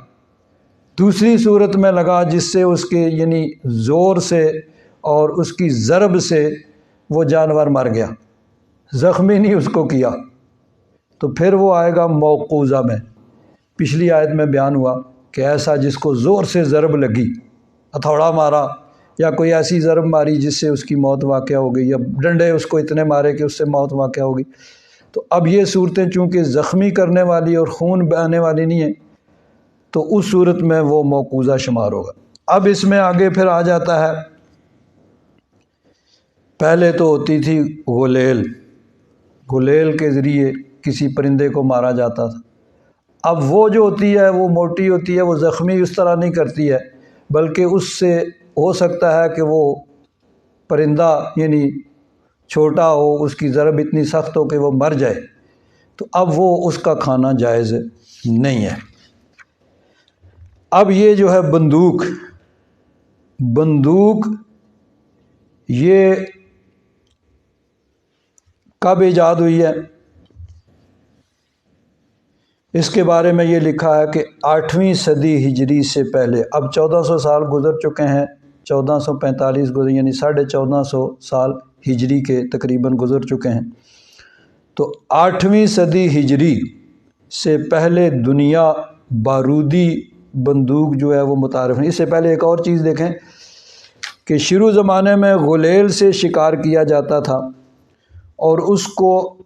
دوسری صورت میں لگا جس سے اس کے یعنی زور سے اور اس کی ضرب سے وہ جانور مر گیا، زخمی نہیں اس کو کیا، تو پھر وہ آئے گا موقوذہ میں۔ پچھلی آیت میں بیان ہوا کہ ایسا جس کو زور سے ضرب لگی، ہتھوڑا مارا یا کوئی ایسی ضرب ماری جس سے اس کی موت واقع ہو گئی، یا ڈنڈے اس کو اتنے مارے کہ اس سے موت واقع ہو گئی، تو اب یہ صورتیں چونکہ زخمی کرنے والی اور خون بہانے والی نہیں ہیں تو اس صورت میں وہ موقوذہ شمار ہوگا۔ اب اس میں آگے پھر آ جاتا ہے، پہلے تو ہوتی تھی غلیل، غلیل کے ذریعے کسی پرندے کو مارا جاتا تھا، اب وہ جو ہوتی ہے وہ موٹی ہوتی ہے، وہ زخمی اس طرح نہیں کرتی ہے، بلکہ اس سے ہو سکتا ہے کہ وہ پرندہ یعنی چھوٹا ہو، اس کی ضرب اتنی سخت ہو کہ وہ مر جائے، تو اب وہ اس کا کھانا جائز نہیں ہے۔ اب یہ جو ہے بندوق یہ کب ایجاد ہوئی ہے؟ اس کے بارے میں یہ لکھا ہے کہ 8ویں صدی ہجری سے پہلے، اب 1400 سال گزر چکے ہیں، 1445 گزر یعنی 1450 سال ہجری کے تقریباً گزر چکے ہیں، تو 8ویں صدی ہجری سے پہلے دنیا بارودی بندوق جو ہے وہ متعارف نہیں۔ اس سے پہلے ایک اور چیز دیکھیں کہ شروع زمانے میں غلیل سے شکار کیا جاتا تھا، اور اس کو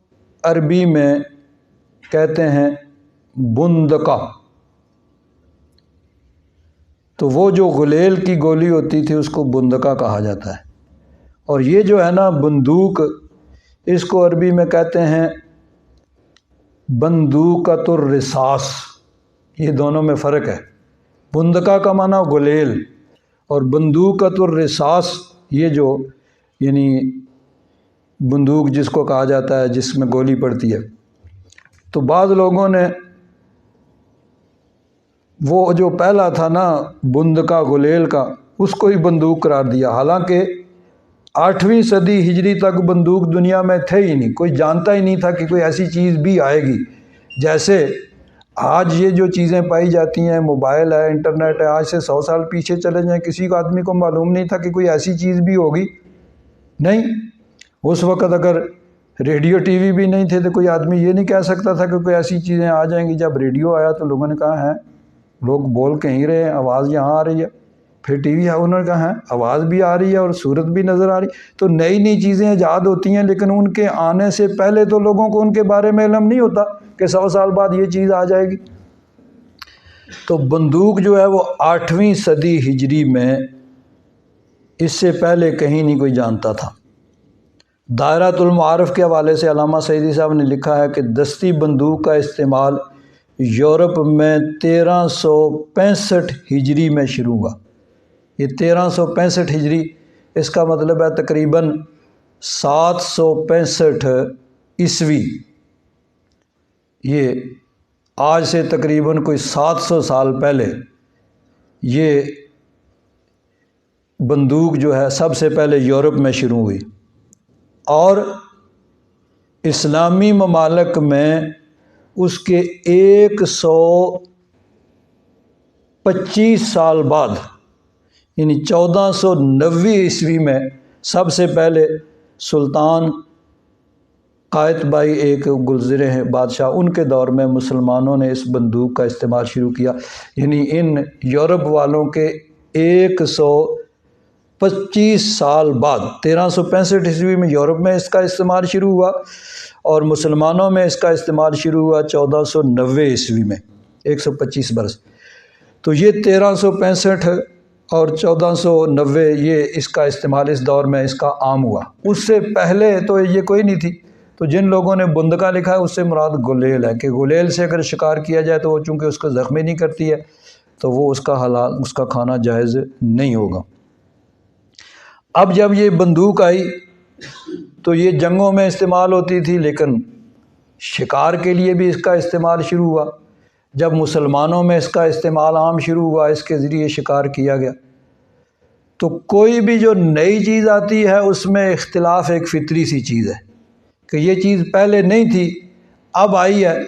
عربی میں کہتے ہیں بندقہ۔ تو وہ جو غلیل کی گولی ہوتی تھی اس کو بندقہ کہا جاتا ہے، اور یہ جو ہے نا بندوق، اس کو عربی میں کہتے ہیں بندوقۃ الرصاص۔ یہ دونوں میں فرق ہے، بندقہ کا معنی غلیل اور بندوقۃ الرصاص یہ جو یعنی بندوق جس کو کہا جاتا ہے جس میں گولی پڑتی ہے۔ تو بعض لوگوں نے وہ جو پہلا تھا نا بندقہ غلیل کا، اس کو ہی بندوق قرار دیا، حالانکہ 8ویں صدی ہجری تک بندوق دنیا میں تھے ہی نہیں، کوئی جانتا ہی نہیں تھا کہ کوئی ایسی چیز بھی آئے گی۔ جیسے آج یہ جو چیزیں پائی جاتی ہیں، موبائل ہے، انٹرنیٹ ہے، آج سے 100 سال پیچھے چلے جائیں، کسی کو آدمی کو معلوم نہیں تھا کہ کوئی ایسی چیز بھی ہوگی، نہیں۔ اس وقت اگر ریڈیو ٹی وی بھی نہیں تھے تو کوئی آدمی یہ نہیں کہہ سکتا تھا کہ کوئی ایسی چیزیں آ جائیں گی۔ جب ریڈیو آیا تو لوگوں نے کہا ہے، لوگ بول کہیں رہے ہیں، آواز یہاں آ رہی ہے، پھر ٹی وی ہے، انہوں نے کہا ہے آواز بھی آ رہی ہے اور صورت بھی نظر آ رہی۔ تو نئی نئی چیزیں ایجاد ہوتی ہیں، لیکن ان کے آنے سے پہلے تو لوگوں کو ان کے بارے میں علم نہیں ہوتا کہ 100 سال بعد یہ چیز آ جائے گی۔ تو بندوق جو ہے وہ 8ویں صدی ہجری میں، اس سے پہلے کہیں نہیں کوئی جانتا تھا۔ دائرۃ المعارف کے حوالے سے علامہ سعیدی صاحب نے لکھا ہے کہ دستی بندوق کا استعمال یورپ میں 1365 ہجری میں شروع ہوا۔ یہ 1365 ہجری، اس کا مطلب ہے تقریباً 765 عیسوی، یہ آج سے تقریباً کوئی 700 سال پہلے یہ بندوق جو ہے سب سے پہلے یورپ میں شروع ہوئی، اور اسلامی ممالک میں اس کے 125 سال بعد یعنی 1490 عیسوی میں سب سے پہلے سلطان قائتبائی ایک گزرے ہیں بادشاہ، ان کے دور میں مسلمانوں نے اس بندوق کا استعمال شروع کیا۔ یعنی ان یورپ والوں کے 125 سال بعد 1365 عیسوی میں یورپ میں اس کا استعمال شروع ہوا، اور مسلمانوں میں اس کا استعمال شروع ہوا 1490 عیسوی میں، 125 برس۔ تو یہ 1365 اور 1490 یہ اس کا استعمال اس دور میں اس کا عام ہوا۔ اس سے پہلے تو یہ کوئی نہیں تھی۔ تو جن لوگوں نے بندقہ لکھا ہے اس سے مراد غلیل ہے، کہ غلیل سے اگر شکار کیا جائے تو وہ چونکہ اس کو زخمی نہیں کرتی ہے تو وہ اس کا حلال، اس کا کھانا جائز نہیں ہوگا۔ اب جب یہ بندوق آئی تو یہ جنگوں میں استعمال ہوتی تھی، لیکن شکار کے لیے بھی اس کا استعمال شروع ہوا۔ جب مسلمانوں میں اس کا استعمال عام شروع ہوا، اس کے ذریعے شکار کیا گیا، تو کوئی بھی جو نئی چیز آتی ہے اس میں اختلاف ایک فطری سی چیز ہے کہ یہ چیز پہلے نہیں تھی، اب آئی ہے،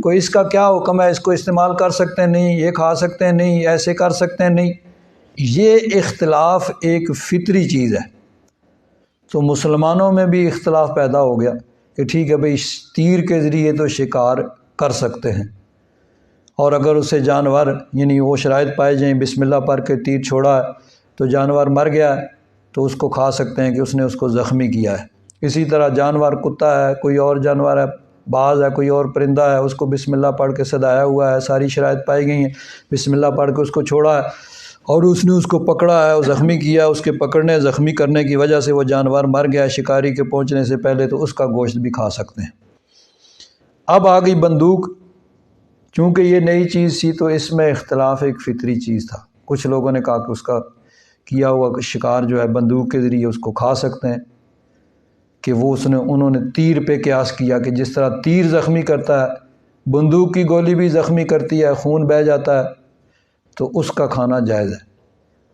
کوئی اس کا کیا حکم ہے، اس کو استعمال کر سکتے ہیں نہیں، یہ کھا سکتے ہیں نہیں، ایسے کر سکتے ہیں نہیں، یہ اختلاف ایک فطری چیز ہے۔ تو مسلمانوں میں بھی اختلاف پیدا ہو گیا کہ ٹھیک ہے بھئی تیر کے ذریعے تو شکار کر سکتے ہیں، اور اگر اسے جانور یعنی وہ شرائط پائے جائیں، بسم اللہ پڑھ کے تیر چھوڑا ہے تو جانور مر گیا ہے تو اس کو کھا سکتے ہیں کہ اس نے اس کو زخمی کیا ہے۔ اسی طرح جانور کتا ہے، کوئی اور جانور ہے، باز ہے، کوئی اور پرندہ ہے، اس کو بسم اللہ پڑھ کے سدایا ہوا ہے، ساری شرائط پائی گئی ہیں، بسم اللہ پڑھ کے اس کو چھوڑا ہے اور اس نے اس کو پکڑا ہے اور زخمی کیا، اس کے پکڑنے زخمی کرنے کی وجہ سے وہ جانور مر گیا شکاری کے پہنچنے سے پہلے، تو اس کا گوشت بھی کھا سکتے ہیں۔ اب آ گئی بندوق، چونکہ یہ نئی چیز تھی تو اس میں اختلاف ایک فطری چیز تھا۔ کچھ لوگوں نے کہا کہ اس کا کیا ہوا شکار جو ہے بندوق کے ذریعے اس کو کھا سکتے ہیں، کہ وہ انہوں نے تیر پہ قیاس کیا کہ جس طرح تیر زخمی کرتا ہے، بندوق کی گولی بھی زخمی کرتی ہے، خون بہہ جاتا ہے، تو اس کا کھانا جائز ہے۔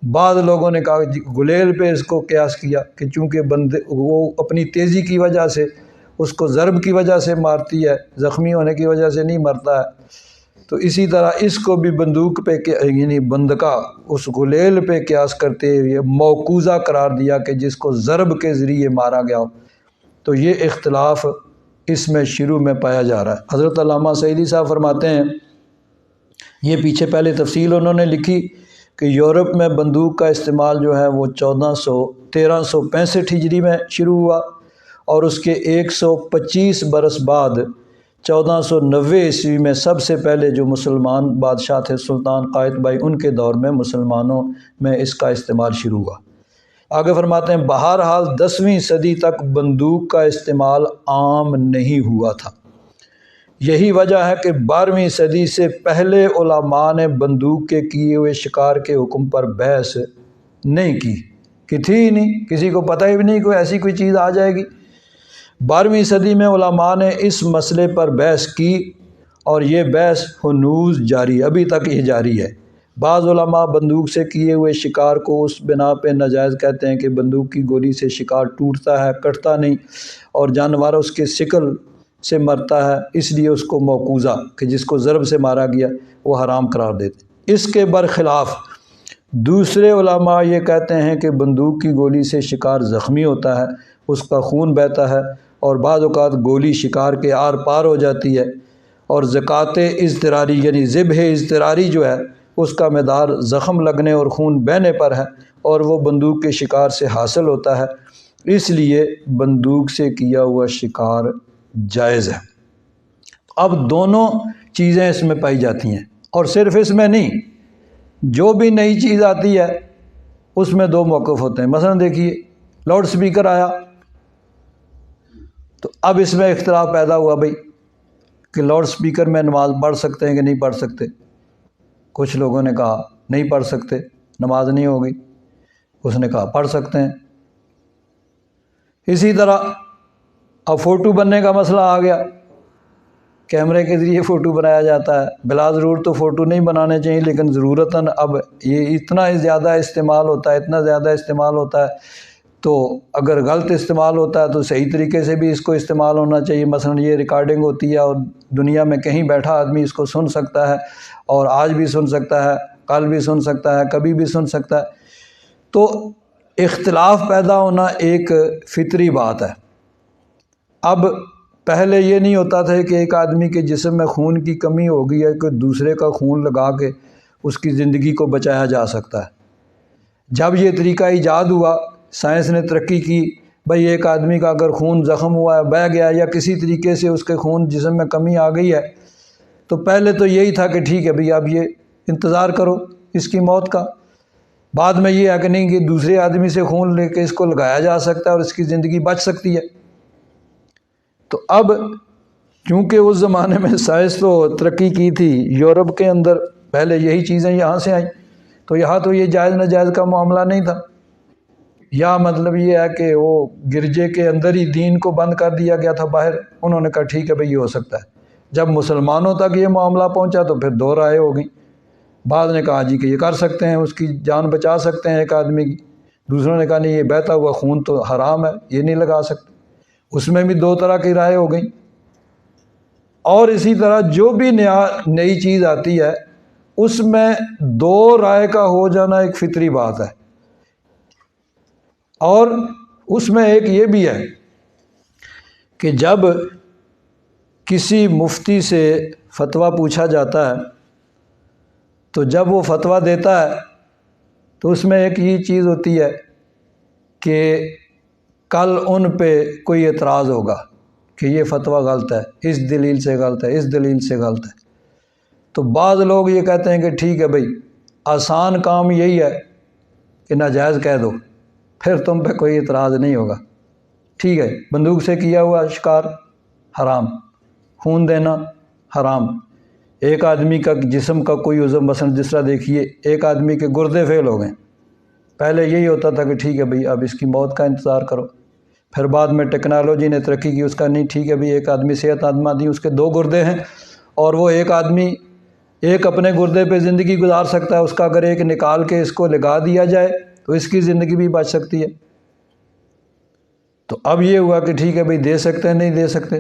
بعض لوگوں نے کہا کہ گلیل پہ اس کو قیاس کیا کہ چونکہ وہ اپنی تیزی کی وجہ سے، اس کو ضرب کی وجہ سے مارتی ہے، زخمی ہونے کی وجہ سے نہیں مرتا ہے، تو اسی طرح اس کو بھی بندوق پہ یعنی بندقہ اس گلیل پہ قیاس کرتے ہوئے موقوذہ قرار دیا کہ جس کو ضرب کے ذریعے مارا گیا ہو۔ تو یہ اختلاف اس میں شروع میں پایا جا رہا ہے۔ حضرت علامہ سعیدی صاحب فرماتے ہیں، یہ پیچھے پہلے تفصیل انہوں نے لکھی کہ یورپ میں بندوق کا استعمال جو ہے وہ 1365 ہجری میں شروع ہوا، اور اس کے 125 برس بعد 1490 عیسوی میں سب سے پہلے جو مسلمان بادشاہ تھے سلطان قائتبائی، ان کے دور میں مسلمانوں میں اس کا استعمال شروع ہوا۔ آگے فرماتے ہیں بہرحال 10ویں صدی تک بندوق کا استعمال عام نہیں ہوا تھا۔ یہی وجہ ہے کہ 12ویں صدی سے پہلے علماء نے بندوق کے کیے ہوئے شکار کے حکم پر بحث نہیں کی، کہ تھی ہی نہیں، کسی کو پتہ ہی بھی نہیں کوئی ایسی کوئی چیز آ جائے گی۔ 12ویں صدی میں علماء نے اس مسئلے پر بحث کی، اور یہ بحث ہنوز جاری، ابھی تک یہ جاری ہے۔ بعض علماء بندوق سے کیے ہوئے شکار کو اس بنا پہ ناجائز کہتے ہیں کہ بندوق کی گولی سے شکار ٹوٹتا ہے، کٹتا نہیں، اور جانور اس کے سکل سے مرتا ہے، اس لیے اس کو موقوذہ کہ جس کو ضرب سے مارا گیا وہ حرام قرار دیتے۔ اس کے برخلاف دوسرے علماء یہ کہتے ہیں کہ بندوق کی گولی سے شکار زخمی ہوتا ہے، اس کا خون بہتا ہے، اور بعض اوقات گولی شکار کے آر پار ہو جاتی ہے، اور زکوٰۃ اضطراری یعنی ذبح اضطراری جو ہے اس کا مدار زخم لگنے اور خون بہنے پر ہے، اور وہ بندوق کے شکار سے حاصل ہوتا ہے، اس لیے بندوق سے کیا ہوا شکار جائز ہے۔ اب دونوں چیزیں اس میں پائی جاتی ہیں، اور صرف اس میں نہیں، جو بھی نئی چیز آتی ہے اس میں دو موقف ہوتے ہیں۔ مثلا دیکھیے لاؤڈ سپیکر آیا، تو اب اس میں اختلاف پیدا ہوا بھائی کہ لاؤڈ سپیکر میں نماز پڑھ سکتے ہیں کہ نہیں پڑھ سکتے۔ کچھ لوگوں نے کہا نہیں پڑھ سکتے، نماز نہیں ہوگی، اس نے کہا پڑھ سکتے ہیں۔ اسی طرح اب فوٹو بننے کا مسئلہ آ گیا، کیمرے کے ذریعے فوٹو بنایا جاتا ہے، بلا ضرور تو فوٹو نہیں بنانے چاہیے، لیکن ضرورتاً اب یہ اتنا زیادہ استعمال ہوتا ہے، اتنا زیادہ استعمال ہوتا ہے، تو اگر غلط استعمال ہوتا ہے تو صحیح طریقے سے بھی اس کو استعمال ہونا چاہیے۔ مثلا یہ ریکارڈنگ ہوتی ہے اور دنیا میں کہیں بیٹھا آدمی اس کو سن سکتا ہے، اور آج بھی سن سکتا ہے، کل بھی سن سکتا ہے، کبھی بھی سن سکتا ہے۔ تو اختلاف پیدا ہونا ایک فطری بات ہے۔ اب پہلے یہ نہیں ہوتا تھا کہ ایک آدمی کے جسم میں خون کی کمی ہو گئی ہے کہ دوسرے کا خون لگا کے اس کی زندگی کو بچایا جا سکتا ہے۔ جب یہ طریقہ ایجاد ہوا، سائنس نے ترقی کی، بھئی ایک آدمی کا اگر خون زخم ہوا ہے، بہہ گیا، یا کسی طریقے سے اس کے خون جسم میں کمی آ گئی ہے، تو پہلے تو یہی تھا کہ ٹھیک ہے بھئی اب یہ انتظار کرو اس کی موت کا۔ بعد میں یہ ہے کہ نہیں، کہ دوسرے آدمی سے خون لے کے اس کو لگایا جا سکتا ہے اور اس کی زندگی بچ سکتی ہے۔ تو اب چونکہ اس زمانے میں سائنس تو ترقی کی تھی، یورپ کے اندر پہلے یہی چیزیں یہاں سے آئیں، تو یہاں تو یہ جائز ناجائز کا معاملہ نہیں تھا۔ یا مطلب یہ ہے کہ وہ گرجے کے اندر ہی دین کو بند کر دیا گیا تھا باہر، انہوں نے کہا ٹھیک ہے بھئی یہ ہو سکتا ہے۔ جب مسلمانوں تک یہ معاملہ پہنچا تو پھر دو رائے ہو گئیں۔ بعض نے کہا جی کہ یہ کر سکتے ہیں، اس کی جان بچا سکتے ہیں ایک آدمی کی، دوسروں نے کہا نہیں یہ بہتا ہوا خون تو حرام ہے، یہ نہیں لگا سکتے۔ اس میں بھی دو طرح کی رائے ہو گئیں۔ اور اسی طرح جو بھی نئی چیز آتی ہے اس میں دو رائے کا ہو جانا ایک فطری بات ہے۔ اور اس میں ایک یہ بھی ہے کہ جب کسی مفتی سے فتویٰ پوچھا جاتا ہے تو جب وہ فتویٰ دیتا ہے تو اس میں ایک یہ چیز ہوتی ہے کہ کل ان پہ کوئی اعتراض ہوگا کہ یہ فتویٰ غلط ہے، اس دلیل سے غلط ہے، اس دلیل سے غلط ہے۔ تو بعض لوگ یہ کہتے ہیں کہ ٹھیک ہے بھئی آسان کام یہی ہے کہ ناجائز کہہ دو، پھر تم پہ کوئی اعتراض نہیں ہوگا۔ ٹھیک ہے، بندوق سے کیا ہوا شکار حرام، خون دینا حرام، ایک آدمی کا جسم کا کوئی عضو مثلا جس طرح دیکھیے ایک آدمی کے گردے فیل ہو گئے، پہلے یہی ہوتا تھا کہ ٹھیک ہے بھئی اب اس کی موت کا انتظار کرو، پھر بعد میں ٹیکنالوجی نے ترقی کی، اس کا نہیں ٹھیک ہے بھی ایک آدمی صحت مند آدمی اس کے 2 گردے ہیں اور وہ ایک آدمی ایک اپنے گردے پہ زندگی گزار سکتا ہے، اس کا اگر ایک نکال کے اس کو لگا دیا جائے تو اس کی زندگی بھی بچ سکتی ہے۔ تو اب یہ ہوا کہ ٹھیک ہے بھئی دے سکتے ہیں نہیں دے سکتے،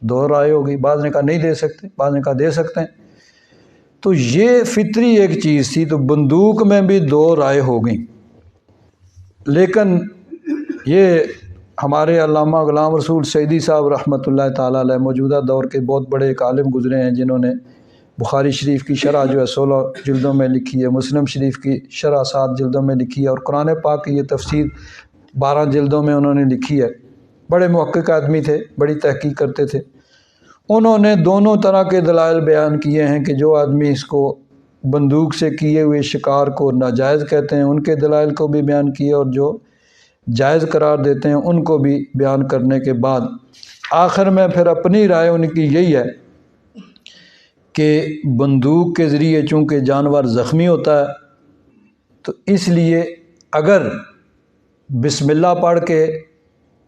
2 رائے ہوگی، بعض نے کہا نہیں دے سکتے، بعض نے کہا دے سکتے ہیں۔ تو یہ فطری ایک چیز تھی، تو بندوق میں بھی 2 رائے ہو گئیں۔ لیکن یہ ہمارے علامہ غلام رسول سعیدی صاحب رحمۃ اللہ تعالیٰ علیہ موجودہ دور کے بہت بڑے ایک عالم گزرے ہیں، جنہوں نے بخاری شریف کی شرح جو ہے 16 جلدوں میں لکھی ہے، مسلم شریف کی شرح 7 جلدوں میں لکھی ہے، اور قرآن پاک کی یہ تفسیر 12 جلدوں میں انہوں نے لکھی ہے۔ بڑے محقق آدمی تھے، بڑی تحقیق کرتے تھے۔ انہوں نے دونوں طرح کے دلائل بیان کیے ہیں کہ جو آدمی اس کو بندوق سے کیے ہوئے شکار کو ناجائز کہتے ہیں ان کے دلائل کو بھی بیان کیے، اور جو جائز قرار دیتے ہیں ان کو بھی بیان کرنے کے بعد آخر میں پھر اپنی رائے ان کی یہی ہے کہ بندوق کے ذریعے چونکہ جانور زخمی ہوتا ہے، تو اس لیے اگر بسم اللہ پڑھ کے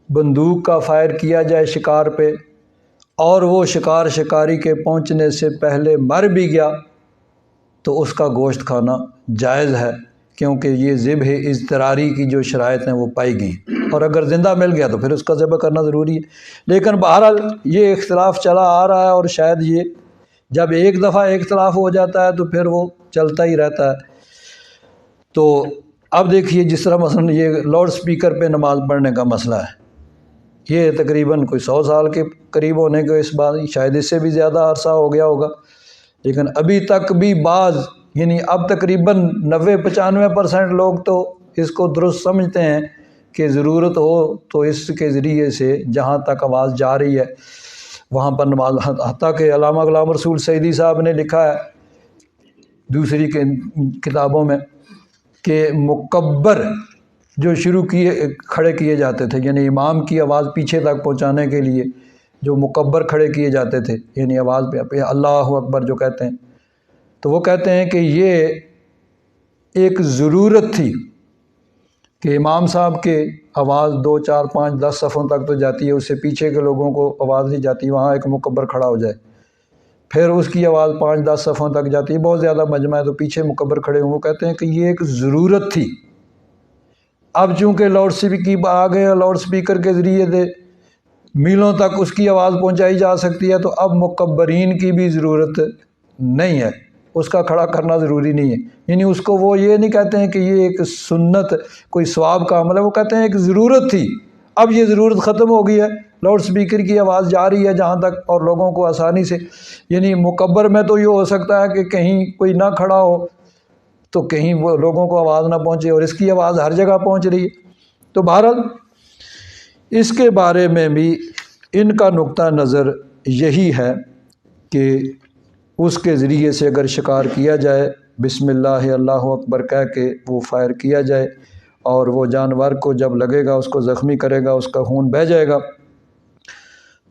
بندوق کا فائر کیا جائے شکار پہ اور وہ شکار شکاری کے پہنچنے سے پہلے مر بھی گیا تو اس کا گوشت کھانا جائز ہے، کیونکہ یہ ذبح اضطراری کی جو شرائط ہیں وہ پائی گئی، اور اگر زندہ مل گیا تو پھر اس کا ذبح کرنا ضروری ہے۔ لیکن بہرحال یہ اختلاف چلا آ رہا ہے، اور شاید یہ جب ایک دفعہ اختلاف ہو جاتا ہے تو پھر وہ چلتا ہی رہتا ہے۔ تو اب دیکھیے جس طرح مثلا یہ لاؤڈ سپیکر پہ نماز پڑھنے کا مسئلہ ہے، یہ تقریباً کوئی 100 سال کے قریب ہونے کے اس بات، شاید اس سے بھی زیادہ عرصہ ہو گیا ہوگا، لیکن ابھی تک بھی بعض یعنی اب تقریباً 90-95% لوگ تو اس کو درست سمجھتے ہیں کہ ضرورت ہو تو اس کے ذریعے سے جہاں تک آواز جا رہی ہے وہاں پر نماز، حتیٰ کہ علامہ غلام رسول سعیدی صاحب نے لکھا ہے دوسری کتابوں میں کہ مکبر جو کھڑے کیے جاتے تھے، یعنی امام کی آواز پیچھے تک پہنچانے کے لیے جو مکبر کھڑے کیے جاتے تھے، یعنی آواز پہ اللہ اکبر جو کہتے ہیں، تو وہ کہتے ہیں کہ یہ ایک ضرورت تھی کہ امام صاحب کے آواز 2 4 5 10 صفوں تک تو جاتی ہے، اس سے پیچھے کے لوگوں کو آواز نہیں جاتی، وہاں ایک مکبر کھڑا ہو جائے، پھر اس کی آواز 5-10 صفوں تک جاتی ہے، بہت زیادہ مجمع ہے تو پیچھے مکبر کھڑے ہوں۔ وہ کہتے ہیں کہ یہ ایک ضرورت تھی۔ اب چونکہ لاؤڈ سپیکر آ گئے اور لاؤڈ سپیکر کے ذریعے سے میلوں تک اس کی آواز پہنچائی جا سکتی ہے، تو اب مکبرین کی بھی ضرورت نہیں ہے، اس کا کھڑا کرنا ضروری نہیں ہے۔ یعنی اس کو وہ یہ نہیں کہتے ہیں کہ یہ ایک سنت کوئی ثواب کا عمل ہے، وہ کہتے ہیں ایک ضرورت تھی، اب یہ ضرورت ختم ہو گئی ہے، لاؤڈ سپیکر کی آواز جا رہی ہے جہاں تک، اور لوگوں کو آسانی سے، یعنی مکبر میں تو یہ ہو سکتا ہے کہ کہیں کوئی نہ کھڑا ہو تو کہیں وہ لوگوں کو آواز نہ پہنچے، اور اس کی آواز ہر جگہ پہنچ رہی ہے۔ تو بہرحال اس کے بارے میں بھی ان کا نقطہ نظر یہی ہے کہ اس کے ذریعے سے اگر شکار کیا جائے، بسم اللہ اللہ اکبر کہہ کے وہ فائر کیا جائے، اور وہ جانور کو جب لگے گا اس کو زخمی کرے گا، اس کا خون بہہ جائے گا،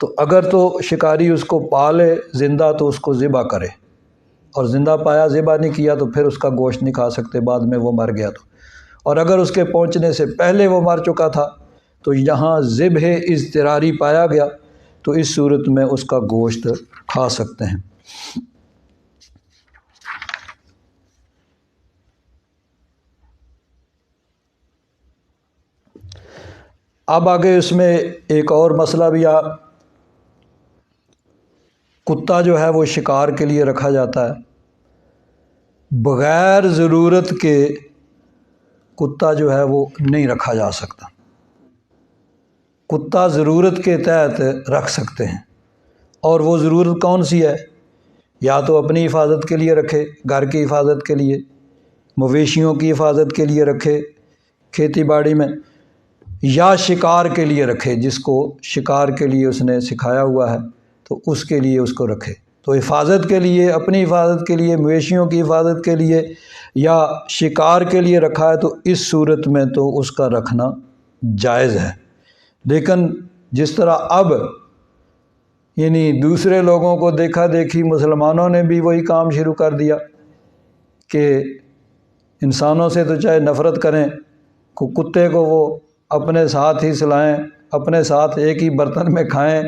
تو اگر تو شکاری اس کو پالے زندہ تو اس کو ذبح کرے، اور زندہ پایا ذبح نہیں کیا تو پھر اس کا گوشت نہیں کھا سکتے بعد میں وہ مر گیا تو، اور اگر اس کے پہنچنے سے پہلے وہ مر چکا تھا تو یہاں ذبح اضطراری پایا گیا تو اس صورت میں اس کا گوشت کھا سکتے ہیں۔ اب آگے اس میں ایک اور مسئلہ بھی کتا جو ہے وہ شکار کے لیے رکھا جاتا ہے، بغیر ضرورت کے کتا جو ہے وہ نہیں رکھا جا سکتا، کتا ضرورت کے تحت رکھ سکتے ہیں، اور وہ ضرورت کون سی ہے؟ یا تو اپنی حفاظت کے لیے رکھے، گھر کی حفاظت کے لیے، مویشیوں کی حفاظت کے لیے رکھے کھیتی باڑی میں، یا شکار کے لیے رکھے، جس کو شکار کے لیے اس نے سکھایا ہوا ہے تو اس کے لیے اس کو رکھے۔ تو حفاظت کے لیے، اپنی حفاظت کے لیے، مویشیوں کی حفاظت کے لیے یا شکار کے لیے رکھا ہے تو اس صورت میں تو اس کا رکھنا جائز ہے۔ لیکن جس طرح اب یعنی دوسرے لوگوں کو دیکھا دیکھی مسلمانوں نے بھی وہی کام شروع کر دیا کہ انسانوں سے تو چاہے نفرت کریں، کتے کو وہ اپنے ساتھ ہی سلائیں اپنے ساتھ ایک ہی برتن میں کھائیں،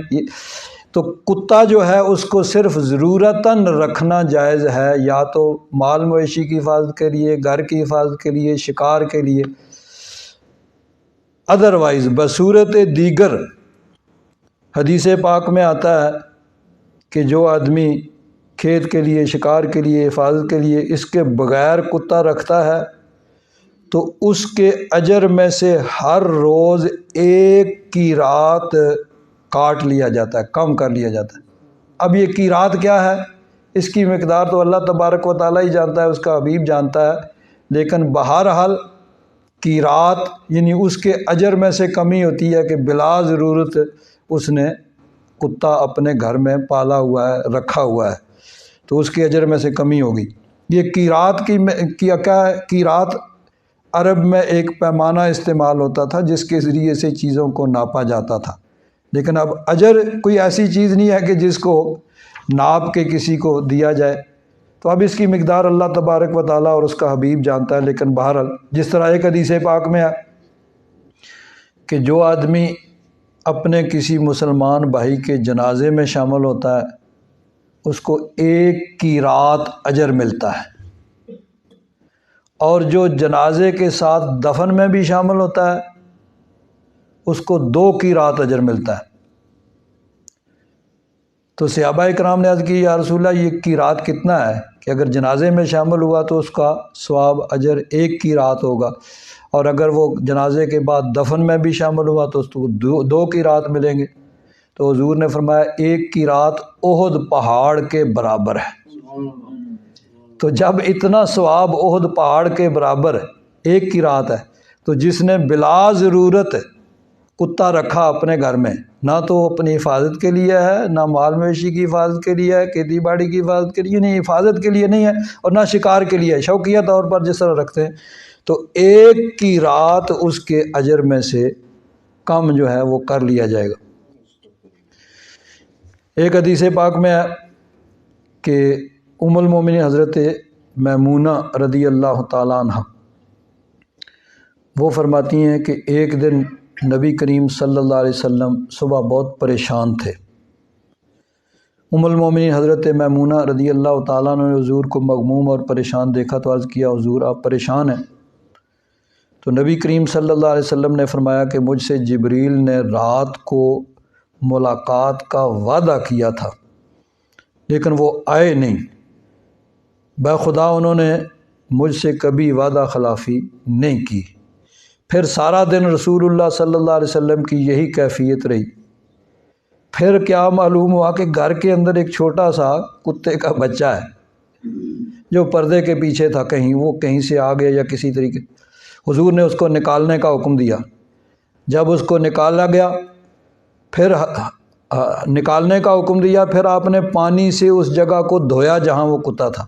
تو کتا جو ہے اس کو صرف ضرورتاً رکھنا جائز ہے، یا تو مال مویشی کی حفاظت کے لیے، گھر کی حفاظت کے لیے، شکار کے لیے، ادروائز بصورت دیگر حدیث پاک میں آتا ہے کہ جو آدمی کھیت کے لیے، شکار کے لیے، حفاظت کے لیے اس کے بغیر کتا رکھتا ہے تو اس کے اجر میں سے ہر روز ایک کی رات کاٹ لیا جاتا ہے، کم کر لیا جاتا ہے۔ اب یہ کی رات کیا ہے، اس کی مقدار تو اللہ تبارک و تعالیٰ ہی جانتا ہے، اس کا حبیب جانتا ہے، لیکن بہرحال کی رات یعنی اس کے اجر میں سے کمی ہوتی ہے کہ بلا ضرورت اس نے کتا اپنے گھر میں پالا ہوا ہے، رکھا ہوا ہے، تو اس کے اجر میں سے کمی ہوگی۔ یہ کی رات کیا ہے، کی رات عرب میں ایک پیمانہ استعمال ہوتا تھا جس کے ذریعے سے چیزوں کو ناپا جاتا تھا، لیکن اب اجر کوئی ایسی چیز نہیں ہے کہ جس کو ناپ کے کسی کو دیا جائے، تو اب اس کی مقدار اللہ تبارک و تعالیٰ اور اس کا حبیب جانتا ہے۔ لیکن بہرحال جس طرح ایک حدیث پاک میں ہے کہ جو آدمی اپنے کسی مسلمان بھائی کے جنازے میں شامل ہوتا ہے اس کو ایک کی رات اجر ملتا ہے، اور جو جنازے کے ساتھ دفن میں بھی شامل ہوتا ہے اس کو 2 کی رات اجر ملتا ہے۔ تو صحابہ اکرام نے عرض کی یا رسول اللہ یہ کی رات کتنا ہے کہ اگر جنازے میں شامل ہوا تو اس کا ثواب اجر 1 کی رات ہوگا، اور اگر وہ جنازے کے بعد دفن میں بھی شامل ہوا تو اس کو 2 کی رات ملیں گے۔ تو حضور نے فرمایا 1 کی رات احد پہاڑ کے برابر ہے۔ تو جب اتنا ثواب احد پہاڑ کے برابر 1 کی رات ہے، تو جس نے بلا ضرورت کتا رکھا اپنے گھر میں، نہ تو اپنی حفاظت کے لیے ہے، نہ مال مویشی کی حفاظت کے لیے ہے، کھیتی باڑی کی حفاظت کے لیے نہیں، حفاظت کے لیے نہیں ہے، اور نہ شکار کے لیے ہے، شوقیہ طور پر جس طرح رکھتے ہیں، تو 1 کی رات اس کے اجر میں سے کم جو ہے وہ کر لیا جائے گا۔ ایک حدیث پاک میں ہے کہ ام المومنین حضرت میمونہ رضی اللہ تعالیٰ عنہ وہ فرماتی ہیں کہ ایک دن نبی کریم صلی اللہ علیہ وسلم صبح بہت پریشان تھے۔ ام المومنین حضرت میمونہ رضی اللہ تعالیٰ عنہ نے حضور کو مغموم اور پریشان دیکھا تو عرض کیا حضور آپ پریشان ہیں؟ تو نبی کریم صلی اللہ علیہ وسلم نے فرمایا کہ مجھ سے جبریل نے رات کو ملاقات کا وعدہ کیا تھا لیکن وہ آئے نہیں، بخدا انہوں نے مجھ سے کبھی وعدہ خلافی نہیں کی۔ پھر سارا دن رسول اللہ صلی اللہ علیہ وسلم کی یہی کیفیت رہی۔ پھر کیا معلوم ہوا کہ گھر کے اندر ایک چھوٹا سا کتے کا بچہ ہے جو پردے کے پیچھے تھا، وہ کہیں سے آ گیا یا کسی طریقے، حضور نے اس کو نکالنے کا حکم دیا۔ جب اس کو نکالا گیا، پھر نکالنے کا حکم دیا، پھر آپ نے پانی سے اس جگہ کو دھویا جہاں وہ کتا تھا۔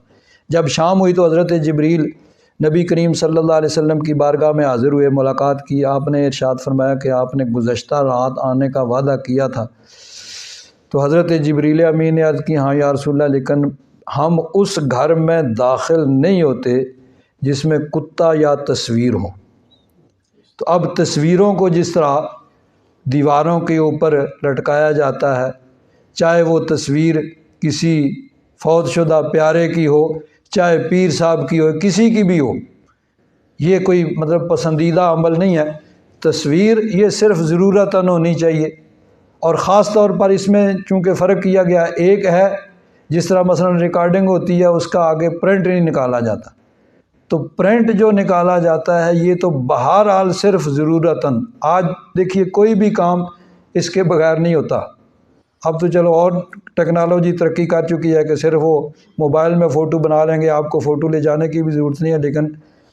جب شام ہوئی تو حضرت جبریل نبی کریم صلی اللہ علیہ وسلم کی بارگاہ میں حاضر ہوئے، ملاقات کی۔ آپ نے ارشاد فرمایا کہ آپ نے گزشتہ رات آنے کا وعدہ کیا تھا۔ تو حضرت جبریل امین نے عرض کی ہاں یا رسول اللہ، لیکن ہم اس گھر میں داخل نہیں ہوتے جس میں کتا یا تصویر ہو۔ تو اب تصویروں کو جس طرح دیواروں کے اوپر لٹکایا جاتا ہے، چاہے وہ تصویر کسی فوت شدہ پیارے کی ہو، چاہے پیر صاحب کی ہو، کسی کی بھی ہو، یہ کوئی مطلب پسندیدہ عمل نہیں ہے۔ تصویر یہ صرف ضرورتاً ہونی چاہیے، اور خاص طور پر اس میں چونکہ فرق کیا گیا، ایک ہے جس طرح مثلا ریکارڈنگ ہوتی ہے اس کا آگے پرنٹ نہیں نکالا جاتا، تو پرنٹ جو نکالا جاتا ہے یہ تو بہرحال صرف ضرورتاً۔ آج دیکھیے کوئی بھی کام اس کے بغیر نہیں ہوتا، اب تو چلو اور ٹیکنالوجی ترقی کر چکی ہے کہ صرف وہ موبائل میں فوٹو بنا لیں گے، آپ کو فوٹو لے جانے کی بھی ضرورت نہیں ہے، لیکن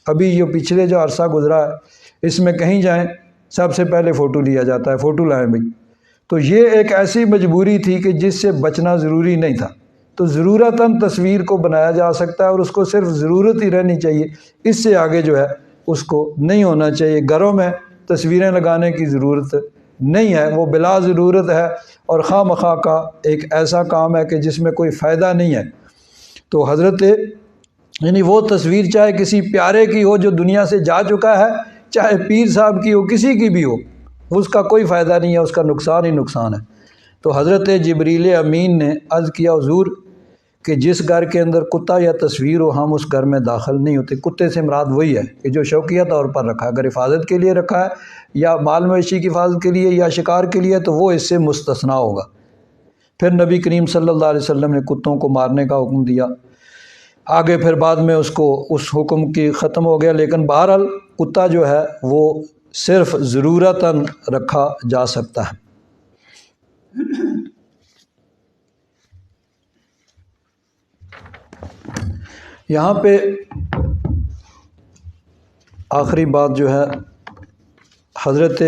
ابھی یہ پچھلے جو عرصہ گزرا ہے اس میں کہیں جائیں سب سے پہلے فوٹو لیا جاتا ہے، فوٹو لائیں بھائی۔ تو یہ ایک ایسی مجبوری تھی کہ جس سے بچنا ضروری نہیں تھا، تو ضرورتاً تصویر کو بنایا جا سکتا ہے، اور اس کو صرف ضرورت ہی رہنی چاہیے، اس سے آگے جو ہے اس کو نہیں ہونا چاہیے۔ گھروں میں تصویریں لگانے کی ضرورت نہیں ہے، وہ بلا ضرورت ہے اور خواہ مخواہ کا ایک ایسا کام ہے کہ جس میں کوئی فائدہ نہیں ہے۔ تو حضرت یعنی وہ تصویر چاہے کسی پیارے کی ہو جو دنیا سے جا چکا ہے، چاہے پیر صاحب کی ہو، کسی کی بھی ہو، اس کا کوئی فائدہ نہیں ہے، اس کا نقصان ہی نقصان ہے۔ تو حضرت جبریل امین نے عرض کیا حضور کہ جس گھر کے اندر کتا یا تصویر ہو ہم اس گھر میں داخل نہیں ہوتے۔ کتے سے مراد وہی ہے کہ جو شوقیہ طور پر رکھا ہے، اگر حفاظت کے لیے رکھا ہے یا مال مویشی کی حفاظت کے لیے یا شکار کے لیے تو وہ اس سے مستثنیٰ ہوگا۔ پھر نبی کریم صلی اللہ علیہ وسلم نے کتوں کو مارنے کا حکم دیا، آگے پھر بعد میں اس حکم کی ختم ہو گیا، لیکن بہرحال کتا جو ہے وہ صرف ضرورتاً رکھا جا سکتا ہے۔ یہاں پہ آخری بات جو ہے حضرت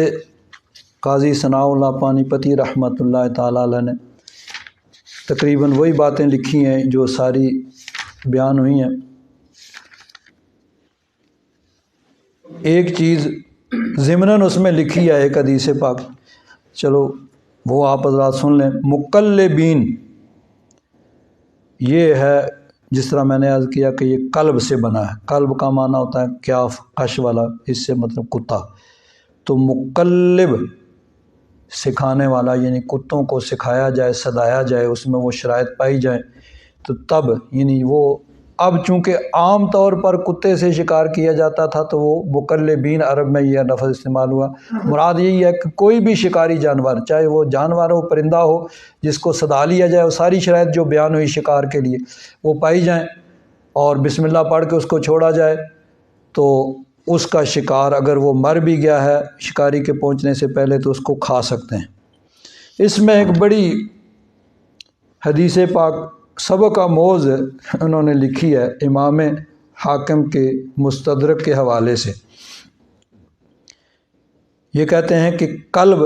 قاضی ثناء اللہ پانی پتی رحمۃ اللہ تعالیٰ علیہ نے تقریباً وہی باتیں لکھی ہیں جو ساری بیان ہوئی ہیں۔ ایک چیز ضمناً اس میں لکھی ہے ایک حدیث پاک، چلو وہ آپ حضرات سن لیں۔ مقلبین یہ ہے، جس طرح میں نے عرض کیا کہ یہ قلب سے بنا ہے، قلب کا معنی ہوتا ہے کیاف قش والا، اس سے مطلب کتا، تو مقلب سکھانے والا، یعنی کتوں کو سکھایا جائے، صدایا جائے، اس میں وہ شرائط پائی جائیں تو تب یعنی وہ اب چونکہ عام طور پر کتے سے شکار کیا جاتا تھا تو وہ مقلبین عرب میں یہ لفظ استعمال ہوا۔ مراد یہی ہے کہ کوئی بھی شکاری جانور، چاہے وہ جانور ہو، پرندہ ہو، جس کو صدا لیا جائے، وہ ساری شرائط جو بیان ہوئی شکار کے لیے وہ پائی جائیں اور بسم اللہ پڑھ کے اس کو چھوڑا جائے تو اس کا شکار اگر وہ مر بھی گیا ہے شکاری کے پہنچنے سے پہلے تو اس کو کھا سکتے ہیں۔ اس میں ایک بڑی حدیث پاک سبق آموز انہوں نے لکھی ہے امام حاکم کے مستدرک کے حوالے سے۔ یہ کہتے ہیں کہ قلب،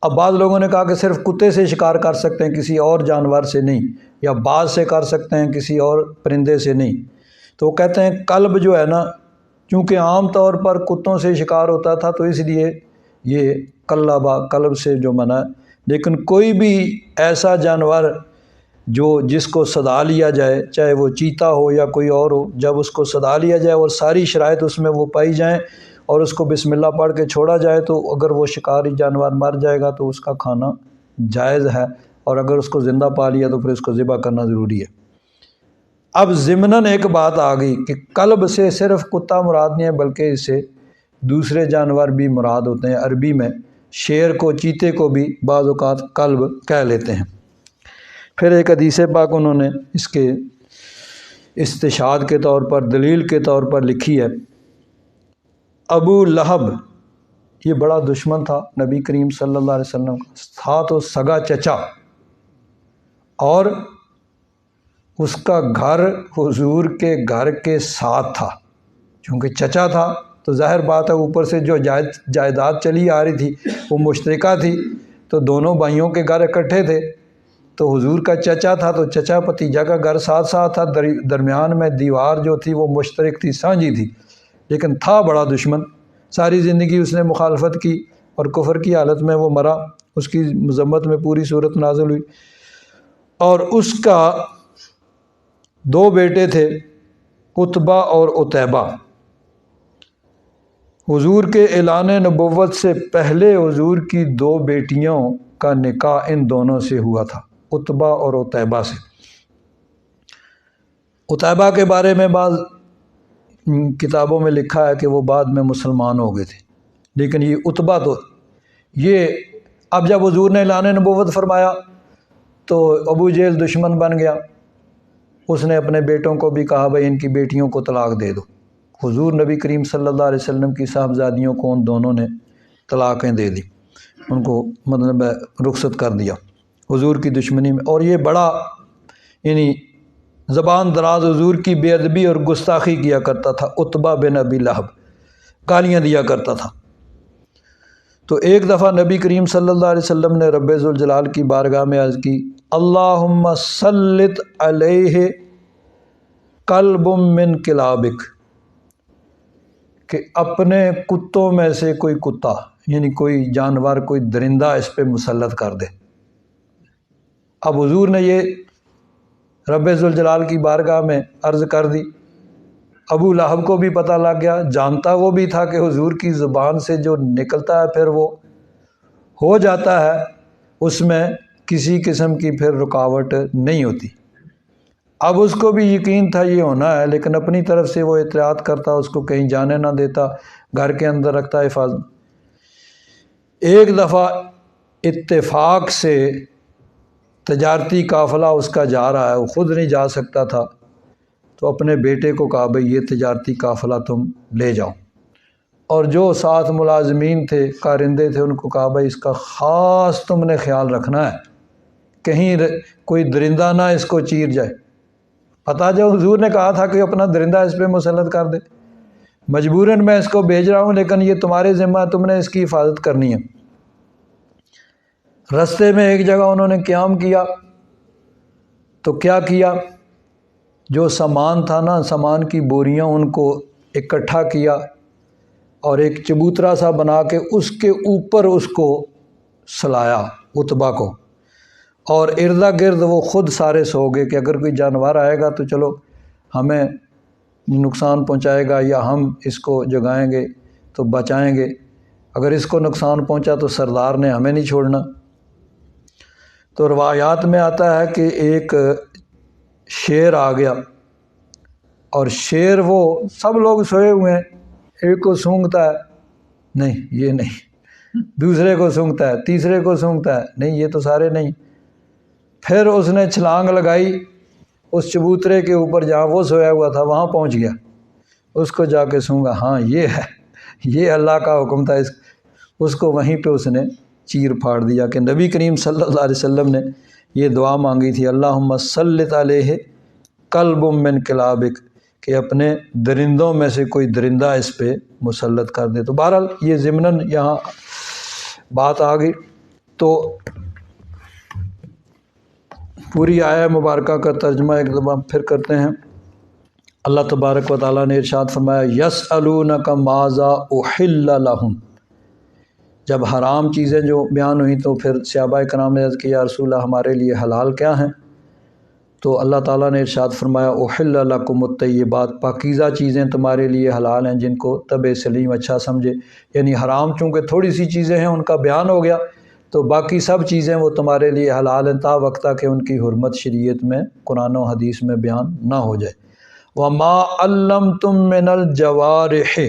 اب بعض لوگوں نے کہا کہ صرف کتے سے شکار کر سکتے ہیں، کسی اور جانور سے نہیں، یا باز سے کر سکتے ہیں، کسی اور پرندے سے نہیں۔ تو وہ کہتے ہیں قلب جو ہے نا، چونکہ عام طور پر کتوں سے شکار ہوتا تھا تو اس لیے یہ قلبہ، قلب سے جو منع ہے، لیکن کوئی بھی ایسا جانور جس کو صدا لیا جائے، چاہے وہ چیتا ہو یا کوئی اور ہو، جب اس کو صدا لیا جائے اور ساری شرائط اس میں وہ پائی جائیں اور اس کو بسم اللہ پڑھ کے چھوڑا جائے تو اگر وہ شکاری جانور مر جائے گا تو اس کا کھانا جائز ہے، اور اگر اس کو زندہ پا لیا تو پھر اس کو ذبح کرنا ضروری ہے۔ اب ضمناً ایک بات آ گئی کہ قلب سے صرف کتا مراد نہیں ہے بلکہ اس سے دوسرے جانور بھی مراد ہوتے ہیں۔ عربی میں شیر کو، چیتے کو بھی بعض اوقات قلب کہہ لیتے ہیں۔ پھر ایک حدیث پاک انہوں نے اس کے استشہاد کے طور پر، دلیل کے طور پر لکھی ہے۔ ابو لہب یہ بڑا دشمن تھا نبی کریم صلی اللہ علیہ وسلم کا، تھا تو سگا چچا، اور اس کا گھر حضور کے گھر کے ساتھ تھا، چونکہ چچا تھا تو ظاہر بات ہے اوپر سے جو جائیداد چلی آ رہی تھی وہ مشترکہ تھی، تو دونوں بھائیوں کے گھر اکٹھے تھے، تو حضور کا چچا تھا تو چچا بھتیجا کا گھر ساتھ ساتھ تھا، درمیان میں دیوار جو تھی وہ مشترک تھی، سانجھی تھی، لیکن تھا بڑا دشمن۔ ساری زندگی اس نے مخالفت کی اور کفر کی حالت میں وہ مرا، اس کی مذمت میں پوری صورت نازل ہوئی۔ اور اس کا 2 بیٹے تھے، عتبہ اور عتیبہ۔ حضور کے اعلان نبوت سے پہلے حضور کی 2 بیٹیوں کا نکاح ان دونوں سے ہوا تھا، عتبہ اور عتیبہ سے۔ عتیبہ کے بارے میں بعض کتابوں میں لکھا ہے کہ وہ بعد میں مسلمان ہو گئے تھے، لیکن یہ عتبہ تو یہ اب جب حضور نے اعلان نبوت فرمایا تو ابو جہل دشمن بن گیا، اس نے اپنے بیٹوں کو بھی کہا بھائی ان کی بیٹیوں کو طلاق دے دو۔ حضور نبی کریم صلی اللہ علیہ وسلم کی صاحبزادیوں کو ان دونوں نے طلاقیں دے دی، ان کو مطلب رخصت کر دیا حضور کی دشمنی میں۔ اور یہ بڑا یعنی زبان دراز حضور کی بے ادبی اور گستاخی کیا کرتا تھا، عتبہ بن ابی لہب، گالیاں دیا کرتا تھا۔ تو ایک دفعہ نبی کریم صلی اللہ علیہ وسلم نے رب ذوالجلال کی بارگاہ میں عرض کی، اللہم سلط علیہ کلب من کلابک، کہ اپنے کتوں میں سے کوئی کتا، یعنی کوئی جانور، کوئی درندہ اس پہ مسلط کر دے۔ اب حضور نے یہ رب ذوالجلال کی بارگاہ میں عرض کر دی، ابو لہب کو بھی پتہ لگ گیا، جانتا وہ بھی تھا کہ حضور کی زبان سے جو نکلتا ہے پھر وہ ہو جاتا ہے، اس میں کسی قسم کی پھر رکاوٹ نہیں ہوتی۔ اب اس کو بھی یقین تھا یہ ہونا ہے، لیکن اپنی طرف سے وہ احتیاط کرتا، اس کو کہیں جانے نہ دیتا، گھر کے اندر رکھتا حفاظت۔ ایک دفعہ اتفاق سے تجارتی قافلہ اس کا جا رہا ہے، وہ خود نہیں جا سکتا تھا، تو اپنے بیٹے کو کہا بھئی یہ تجارتی قافلہ تم لے جاؤ، اور جو ساتھ ملازمین تھے، کارندے تھے، ان کو کہا بھئی اس کا خاص تم نے خیال رکھنا ہے، کہیں کوئی درندہ نہ اس کو چیر جائے۔ پتہ جو حضور نے کہا تھا کہ اپنا درندہ اس پہ مسلط کر دے، مجبوراً میں اس کو بھیج رہا ہوں، لیکن یہ تمہارے ذمہ ہے، تم نے اس کی حفاظت کرنی ہے۔ رستے میں ایک جگہ انہوں نے قیام کیا، تو کیا کیا، جو سامان تھا نا، سامان کی بوریاں ان کو اکٹھا کیا، اور ایک چبوترا سا بنا کے اس کے اوپر اس کو سلایا عتبہ کو، اور اردا گرد وہ خود سارے سو گئے کہ اگر کوئی جانور آئے گا تو چلو ہمیں نقصان پہنچائے گا، یا ہم اس کو جگائیں گے تو بچائیں گے، اگر اس کو نقصان پہنچا تو سردار نے ہمیں نہیں چھوڑنا۔ تو روایات میں آتا ہے کہ ایک شیر آ گیا، اور شیر، وہ سب لوگ سوئے ہوئے ہیں، ایک کو سونگھتا ہے، نہیں یہ نہیں، دوسرے کو سونگھتا ہے، تیسرے کو سونگھتا ہے، نہیں یہ تو سارے نہیں۔ پھر اس نے چھلانگ لگائی اس چبوترے کے اوپر جہاں وہ سویا ہوا تھا، وہاں پہنچ گیا، اس کو جا کے سونگھا، ہاں یہ ہے، یہ اللہ کا حکم تھا، اس کو وہیں پہ اس نے چیر پھاڑ دیا۔ کہ نبی کریم صلی اللہ علیہ وسلم نے یہ دعا مانگی تھی، اللہم سلط علیہ کلب من کلابک، کہ اپنے درندوں میں سے کوئی درندہ اس پہ مسلط کر دے۔ تو بہرحال یہ ضمناً یہاں بات آ گئی، تو پوری آیہ مبارکہ کا ترجمہ ایک دفعہ پھر کرتے ہیں۔ اللہ تبارک و تعالیٰ نے ارشاد فرمایا، یسألونک ماذا احل لہم، جب حرام چیزیں جو بیان ہوئیں تو پھر صحابہ کرام نے عرض کیا، یا رسول اللہ ہمارے لیے حلال کیا ہیں؟ تو اللہ تعالیٰ نے ارشاد فرمایا، احل لکم الطیبات، پاکیزہ چیزیں تمہارے لیے حلال ہیں جن کو طبع سلیم اچھا سمجھے، یعنی حرام چونکہ تھوڑی سی چیزیں ہیں ان کا بیان ہو گیا، تو باقی سب چیزیں وہ تمہارے لیے حلال ہیں تا وقتہ کہ ان کی حرمت شریعت میں قرآن و حدیث میں بیان نہ ہو جائے۔ وَمَا عَلَّمْتُم مِّنَ الْجَوَارِحِ،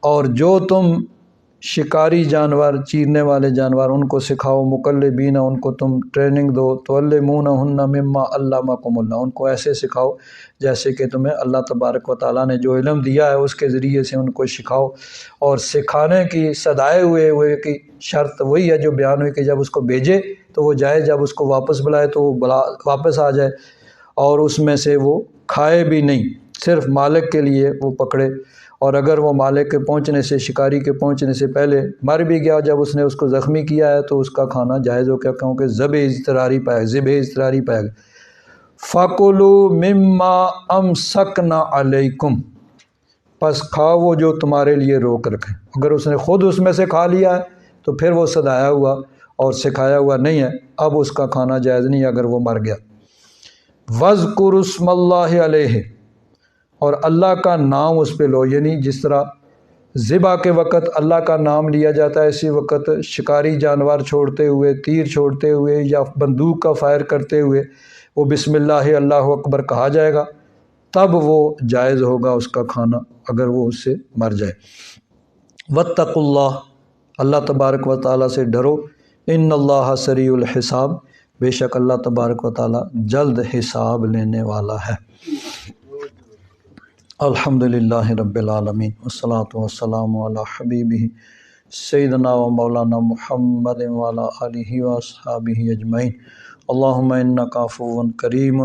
اور جو تم شکاری جانور، چیرنے والے جانور، ان کو سکھاؤ، مقلبین، ان کو تم ٹریننگ دو، تعلمونہن مما علمکم اللہ، ان کو ایسے سکھاؤ جیسے کہ تمہیں اللہ تبارک و تعالیٰ نے جو علم دیا ہے اس کے ذریعے سے ان کو سکھاؤ۔ اور سکھانے کی صدائے ہوئے کی شرط وہی ہے جو بیان ہوئی، کہ جب اس کو بھیجے تو وہ جائے، جب اس کو واپس بلائے تو وہ واپس آ جائے، اور اس میں سے وہ کھائے بھی نہیں، صرف مالک کے لیے وہ پکڑے، اور اگر وہ مالک کے پہنچنے سے، شکاری کے پہنچنے سے پہلے مر بھی گیا جب اس نے اس کو زخمی کیا ہے تو اس کا کھانا جائز ہو گیا، کیونکہ ذبح اضطراری پائے گا۔ فَكُلُوا مِمَّا أَمْسَكْنَا عَلَيْكُمْ، پس کھاؤ وہ جو تمہارے لیے روک رکھیں۔ اگر اس نے خود اس میں سے کھا لیا ہے تو پھر وہ صدایا ہوا اور سکھایا ہوا نہیں ہے، اب اس کا کھانا جائز نہیں اگر وہ مر گیا۔ وَاذْكُرُوا اسْمَ اللَّهِ عَلَيْهِ، اور اللہ کا نام اس پہ لو، یعنی جس طرح ذبح کے وقت اللہ کا نام لیا جاتا ہے، اسی وقت شکاری جانور چھوڑتے ہوئے، تیر چھوڑتے ہوئے یا بندوق کا فائر کرتے ہوئے وہ بسم اللہ اللہ اکبر کہا جائے گا، تب وہ جائز ہوگا اس کا کھانا اگر وہ اس سے مر جائے۔ واتقوا اللہ، اللہ تبارک و تعالیٰ سے ڈرو، ان اللہ سریع الحساب، بے شک اللہ تبارک و تعالیٰ جلد حساب لینے والا ہے۔ الحمدللہ رب العالمین، والصلاة والسلام علی حبیبہ سیدنا و مولانا محمد وعلی آلہ واصحابہ اجمعین۔ اللہم انک عفو کریم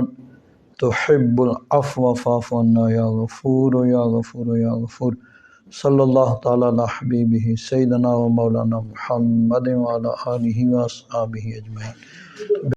تحب العفو فاعف عنا یا غفور یا غفور یا غفور۔ صلی اللہ تعالیٰ علی حبیبہ سیدنا و مولانا محمد وعلی آلہ واصحابہ اجمعین۔